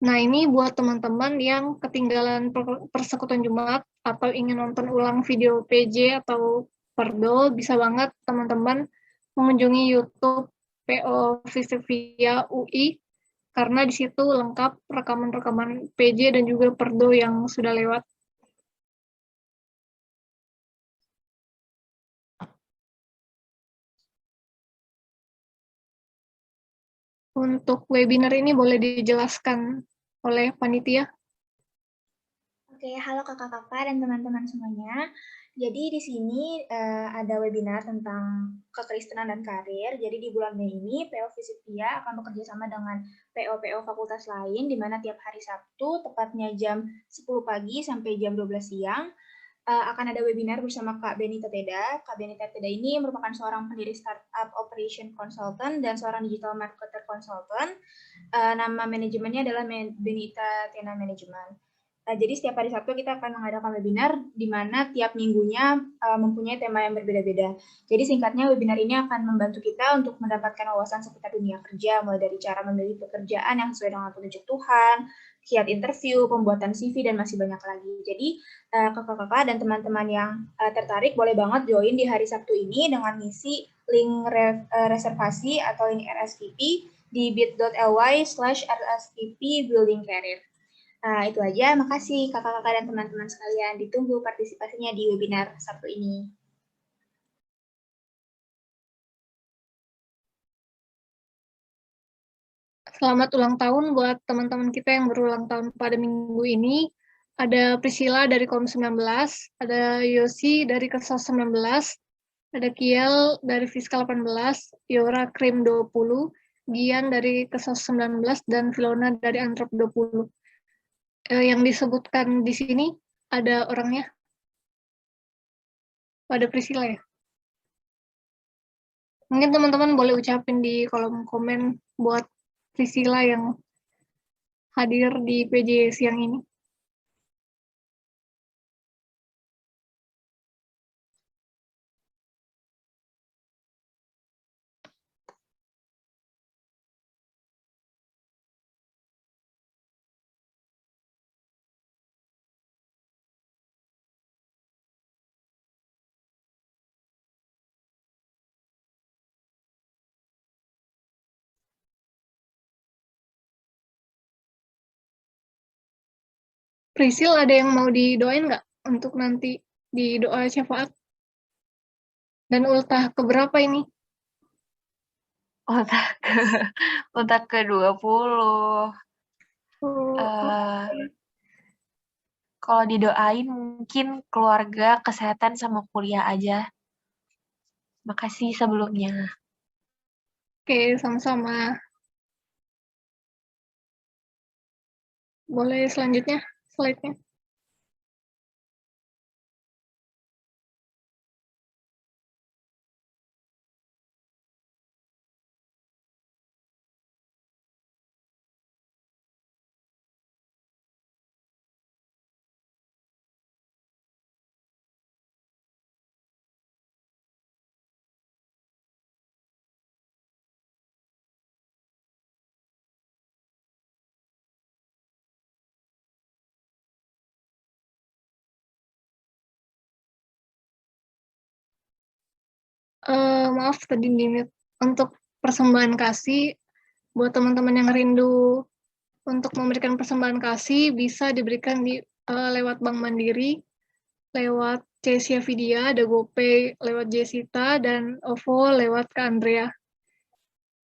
Nah, ini buat teman-teman yang ketinggalan persekutuan Jumat atau ingin nonton ulang video PJ atau Perdo, bisa banget teman-teman mengunjungi YouTube PO Visivia UI karena di situ lengkap rekaman-rekaman PJ dan juga Perdo yang sudah lewat. Untuk webinar ini boleh dijelaskan oleh panitia. Oke, halo kakak-kakak dan teman-teman semuanya. Jadi di sini ada webinar tentang kekristenan dan karir. Jadi di bulan Mei ini PO Visipia akan bekerja sama dengan PO-PO fakultas lain, di mana tiap hari Sabtu, tepatnya jam 10 pagi sampai jam 12 siang, akan ada webinar bersama Kak Benita Teda. Kak Benita Teda ini merupakan seorang pendiri startup operation consultant dan seorang digital marketer consultant. Nama manajemennya adalah Benita Tena Management. Jadi setiap hari Sabtu kita akan mengadakan webinar di mana tiap minggunya mempunyai tema yang berbeda-beda. Jadi singkatnya webinar ini akan membantu kita untuk mendapatkan wawasan seputar dunia kerja, mulai dari cara memilih pekerjaan yang sesuai dengan petunjuk Tuhan, kiat interview, pembuatan CV, dan masih banyak lagi. Jadi kakak-kakak dan teman-teman yang tertarik boleh banget join di hari Sabtu ini dengan ngisi link reservasi atau link RSVP di bit.ly/RSVP Building Career. Itu aja, makasih kakak-kakak dan teman-teman sekalian. Ditunggu partisipasinya di webinar Sabtu ini. Selamat ulang tahun buat teman-teman kita yang berulang tahun pada minggu ini. Ada Priscilla dari Kom 19, ada Yosi dari Kesos 19, ada Kiel dari Fiskal 18, Yora Krim 20, Gian dari Kesos 19, dan Filona dari Antrop 20. Yang disebutkan di sini ada orangnya? Ada Priscilla ya? Mungkin teman-teman boleh ucapin di kolom komen buat Priscilla yang hadir di PJ siang ini. Prisil, ada yang mau didoain nggak untuk nanti di doa syafaat? Dan ultah keberapa ini? Ultah ke-20. Kalau didoain mungkin keluarga, kesehatan, sama kuliah aja. Makasih sebelumnya. Oke, sama-sama. Boleh selanjutnya, slide-nya. Maaf tadi di-mute. Untuk persembahan kasih, buat teman-teman yang rindu untuk memberikan persembahan kasih, bisa diberikan di lewat Bank Mandiri, lewat Cesia Vidya, ada GoPay lewat Jessita, dan OVO lewat Kak Andrea.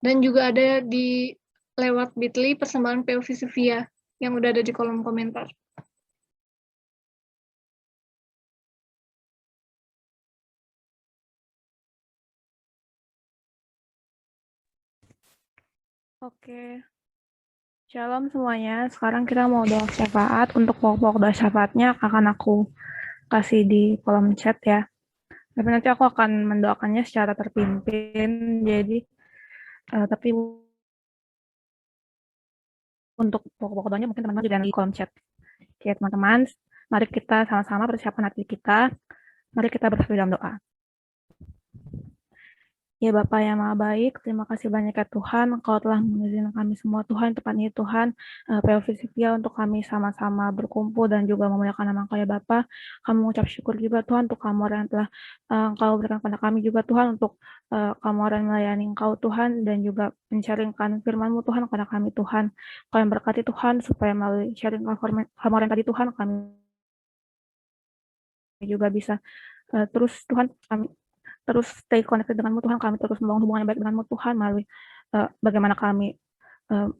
Dan juga ada di lewat Bitly persembahan POV Sofia yang udah ada di kolom komentar. Oke, shalom semuanya. Sekarang kita mau doa syafaat. Untuk pokok doa syafaatnya akan aku kasih di kolom chat ya. Tapi nanti aku akan mendoakannya secara terpimpin. Jadi, tapi untuk pokok doanya mungkin teman-teman juga di kolom chat. Oke, teman-teman, mari kita sama-sama persiapkan hati kita. Mari kita bersatu dalam doa. Ya Bapa yang Maha Baik, terima kasih banyak ya Tuhan, Engkau telah mengizinkan kami semua Tuhan, tepatnya Tuhan, POV Sofia untuk kami sama-sama berkumpul dan juga memuliakan nama Engkau ya Bapa. Kami mengucap syukur juga Tuhan untuk kamu yang telah Engkau berikan kepada kami juga Tuhan, untuk kamu yang melayani Engkau Tuhan, dan juga men-sharingkan firman-Mu Tuhan kepada kami Tuhan. Engkau yang berkati Tuhan, supaya melalui sharing kamu yang tadi Tuhan, kami juga bisa terus Tuhan, kami terus stay connected denganmu Tuhan, kami terus membangun hubungan yang baik denganmu Tuhan melalui bagaimana kami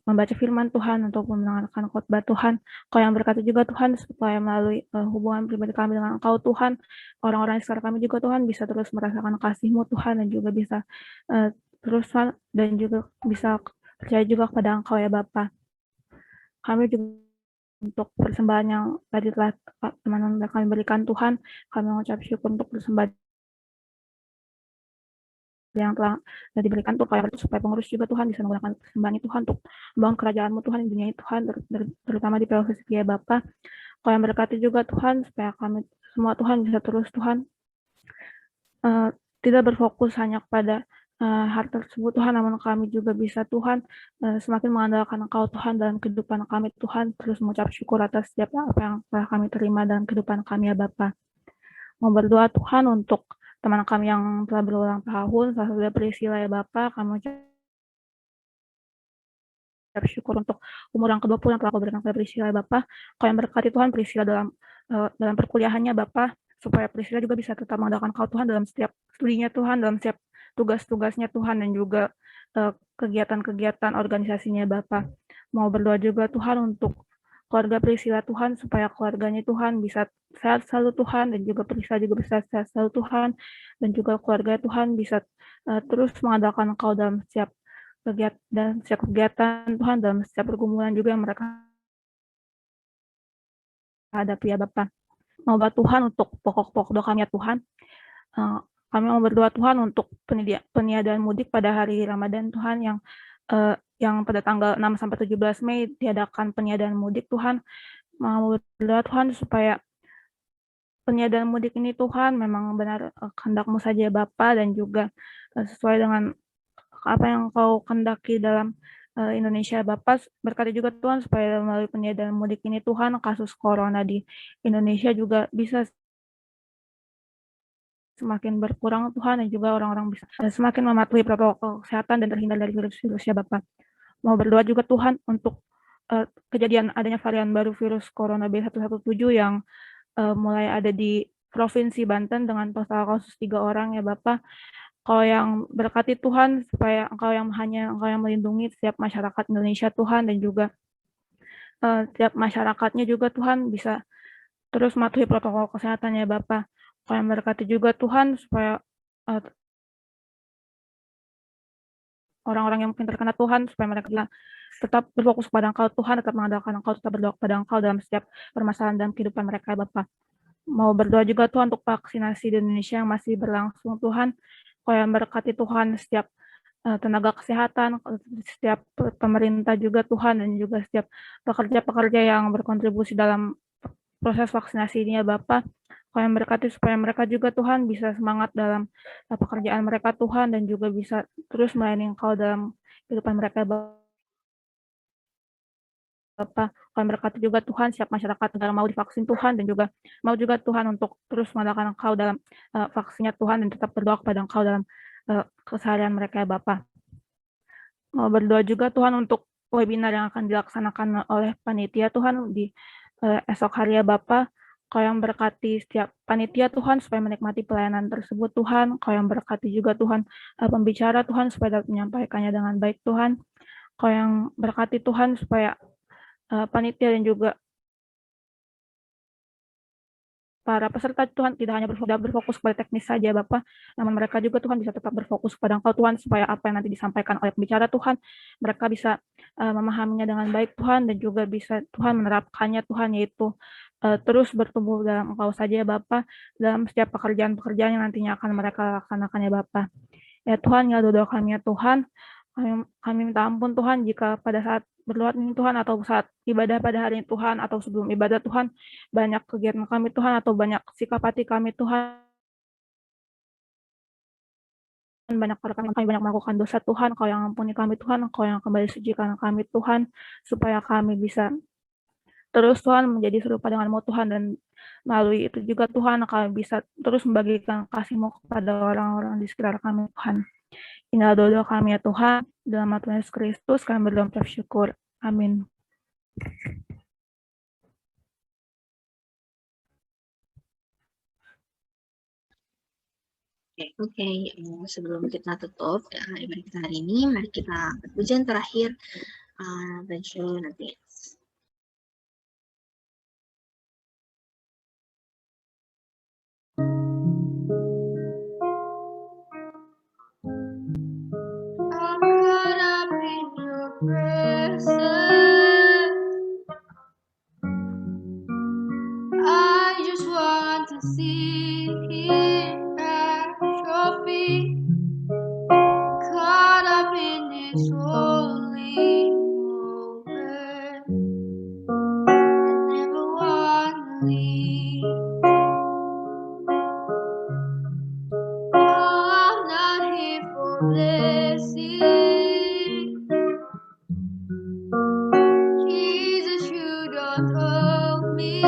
membaca firman Tuhan untuk mendengarkan khotbah Tuhan. Kau yang berkati juga Tuhan, supaya melalui hubungan pribadi kami dengan Engkau Tuhan, orang-orang di sekitar kami juga Tuhan bisa terus merasakan kasih-Mu Tuhan, dan juga bisa terus dan juga bisa percaya juga kepada Engkau ya Bapa. Kami juga untuk persembahan yang tadi telah teman-teman kami berikan Tuhan, kami mengucap syukur untuk persembahan yang telah diberikan Tuhan, supaya pengurus juga Tuhan bisa menggunakan persembahan itu Tuhan untuk membangun kerajaan-Mu Tuhan di dunia ini Tuhan, terutama di POV Sofia Bapa. Kau yang berkati juga Tuhan, supaya kami semua Tuhan bisa terus Tuhan tidak berfokus hanya kepada hal tersebut Tuhan, namun kami juga bisa Tuhan semakin mengandalkan Engkau Tuhan dalam kehidupan kami Tuhan, terus mengucap syukur atas setiap apa yang telah kami terima dalam kehidupan kami ya Bapa. Mau berdoa Tuhan untuk teman kami yang telah berulang tahun, salah satunya Priscilla ya Bapak, kami ucap syukur untuk umur yang ke-20 yang telah Kau berikan kepada Priscilla ya Bapak. Kau yang berkati Tuhan Priscilla dalam perkuliahannya Bapak, supaya Priscilla juga bisa tetap mengandalkan Kau Tuhan dalam setiap studinya Tuhan, dalam setiap tugas-tugasnya Tuhan, dan juga kegiatan-kegiatan organisasinya Bapak. Mau berdoa juga Tuhan untuk keluarga Priscilla Tuhan, supaya keluarganya Tuhan bisa sehat selalu Tuhan, dan juga Priscilla juga bisa sehat selalu Tuhan, dan juga keluarga Tuhan bisa terus mengandalkan Engkau dalam setiap kegiatan Tuhan, dalam setiap pergumulan juga yang mereka hadapi ya Bapak. Mau berdoa Tuhan untuk pokok-pokok doa kami ya Tuhan. Kami mau berdoa Tuhan untuk peniadaan mudik pada hari Ramadan Tuhan, yang yang pada tanggal 6 sampai 17 Mei diadakan peniadaan mudik, Tuhan mau berdoa Tuhan supaya peniadaan mudik ini Tuhan memang benar kehendak-Mu saja Bapa, dan juga sesuai dengan apa yang Kau kehendaki dalam Indonesia Bapa. Berkati juga Tuhan supaya melalui peniadaan mudik ini Tuhan, kasus corona di Indonesia juga bisa semakin berkurang Tuhan, dan juga orang-orang bisa semakin mematuhi protokol kesehatan dan terhindar dari virus-virus ya Bapak. Mau berdoa juga Tuhan untuk kejadian adanya varian baru virus corona B117 yang mulai ada di Provinsi Banten dengan total kasus 3 orang ya Bapak. Kau yang berkati Tuhan supaya Engkau yang melindungi setiap masyarakat Indonesia Tuhan, dan juga setiap masyarakatnya juga Tuhan bisa terus mematuhi protokol kesehatan ya Bapak. Kau yang berkati juga Tuhan supaya orang-orang yang mungkin terkena Tuhan, supaya mereka tetap berfokus pada Engkau Tuhan, tetap mengandalkan Engkau, tetap berdoa pada Engkau dalam setiap permasalahan dalam kehidupan mereka ya Bapak. Mau berdoa juga Tuhan untuk vaksinasi di Indonesia yang masih berlangsung Tuhan. Kau yang berkati Tuhan setiap tenaga kesehatan, setiap pemerintah juga Tuhan, dan juga setiap pekerja-pekerja yang berkontribusi dalam proses vaksinasi ini ya Bapak. Kau yang berkati supaya mereka juga Tuhan bisa semangat dalam pekerjaan mereka Tuhan, dan juga bisa terus melayani Engkau dalam kehidupan mereka Bapak. Kau yang berkati juga Tuhan setiap masyarakat negara mau divaksin Tuhan, dan juga mau juga Tuhan untuk terus mengandalkan Engkau dalam vaksinnya Tuhan, dan tetap berdoa kepada Engkau dalam keseharian mereka ya Bapak. Mau berdoa juga Tuhan untuk webinar yang akan dilaksanakan oleh panitia Tuhan di esok hari ya Bapak. Kau yang berkati setiap panitia Tuhan supaya menikmati pelayanan tersebut Tuhan. Kau yang berkati juga Tuhan pembicara Tuhan supaya dapat menyampaikannya dengan baik Tuhan. Kau yang berkati Tuhan supaya panitia dan juga para peserta Tuhan tidak hanya berfokus pada teknis saja Bapak, namun mereka juga Tuhan bisa tetap berfokus pada Engkau Tuhan, supaya apa yang nanti disampaikan oleh pembicara Tuhan, mereka bisa memahaminya dengan baik Tuhan, dan juga bisa Tuhan menerapkannya Tuhan, yaitu terus bertumbuh dalam Engkau saja ya Bapak, dalam setiap pekerjaan-pekerjaan yang nantinya akan mereka laksanakan ya Bapak. Ya Tuhan, ya doa kami ya Tuhan, kami minta ampun Tuhan jika pada saat berdoa ini Tuhan, atau saat ibadah pada hari ini Tuhan, atau sebelum ibadah Tuhan, banyak kegiatan kami Tuhan, atau banyak sikap hati kami Tuhan, banyak perkara kami banyak melakukan dosa Tuhan. Kau yang ampuni kami Tuhan, Kau yang kembali sucikan kami Tuhan, supaya kami bisa terus Tuhan menjadi serupa dengan-Mu Tuhan, dan melalui itu juga Tuhan kami bisa terus membagikan kasih-Mu kepada orang-orang di sekitar kami Tuhan. Inilah doa kami ya Tuhan, dalam nama Tuhan Yesus Kristus kami berdoa bersyukur. Amin. Oke. Sebelum kita tutup ibadah kita hari ini, mari kita pujian terakhir Benjo nanti. I'm caught up in your presence. I just want to sit here at your feet, caught up in this holy moment, and never want to leave. Oh, I'm not here for blessing. Jesus, you don't owe me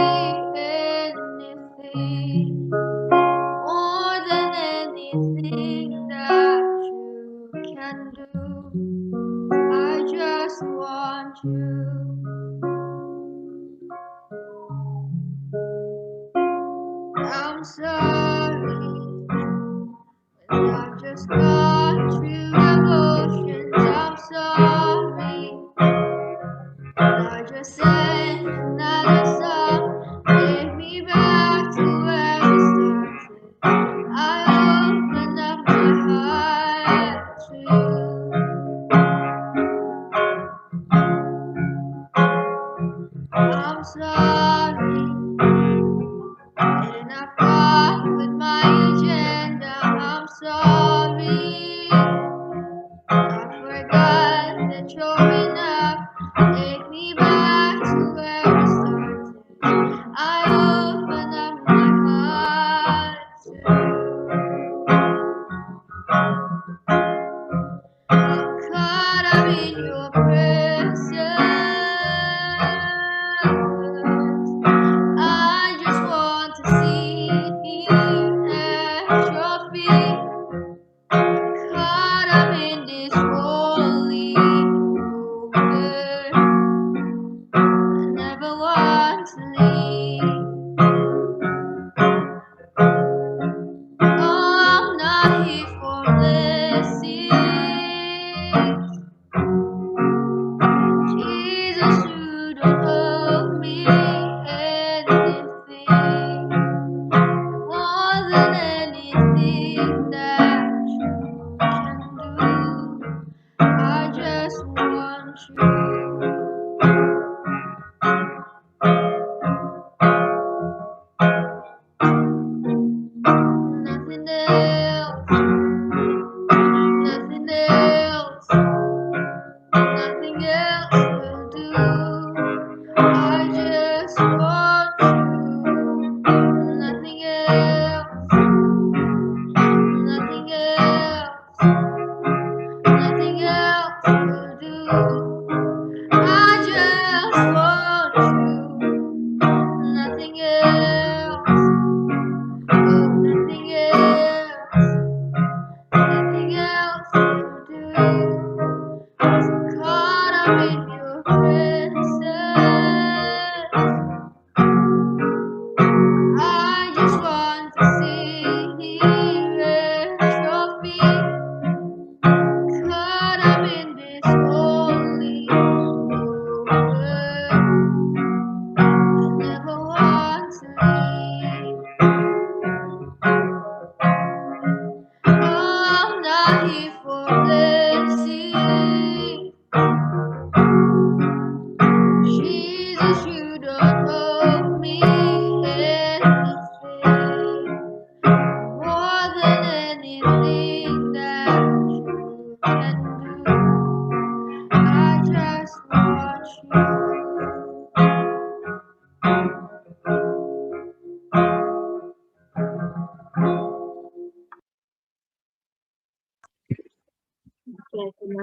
anything more than anything that you can do. I just want you. I'm sorry, but I've just gone through the motions. I'm sorry, but I just sang another song. Take me back to where we started. I open up my heart to you. I'm sorry, and I've gone with my agenda. I'm sorry, I forgot that you're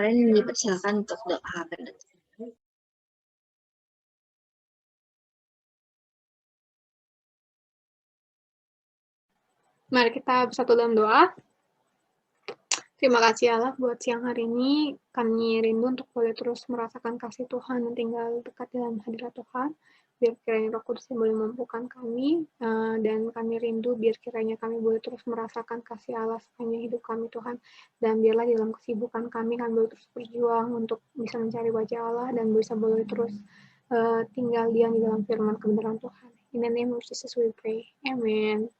kalian dipersilakan untuk doa penutup. Mari kita bersatu dalam doa. Terima kasih Allah buat siang hari ini. Kami rindu untuk boleh terus merasakan kasih Tuhan dan tinggal dekat dalam hadirat Tuhan. Biar kiranya Roh Kudus yang boleh mampukan kami, dan kami rindu biar kiranya kami boleh terus merasakan kasih Allah sepanjang hidup kami Tuhan. Dan biarlah dalam kesibukan kami boleh terus berjuang untuk bisa mencari wajah Allah dan bisa boleh terus tinggal diam di dalam firman kebenaran Tuhan. In the name of Jesus we pray. Amen.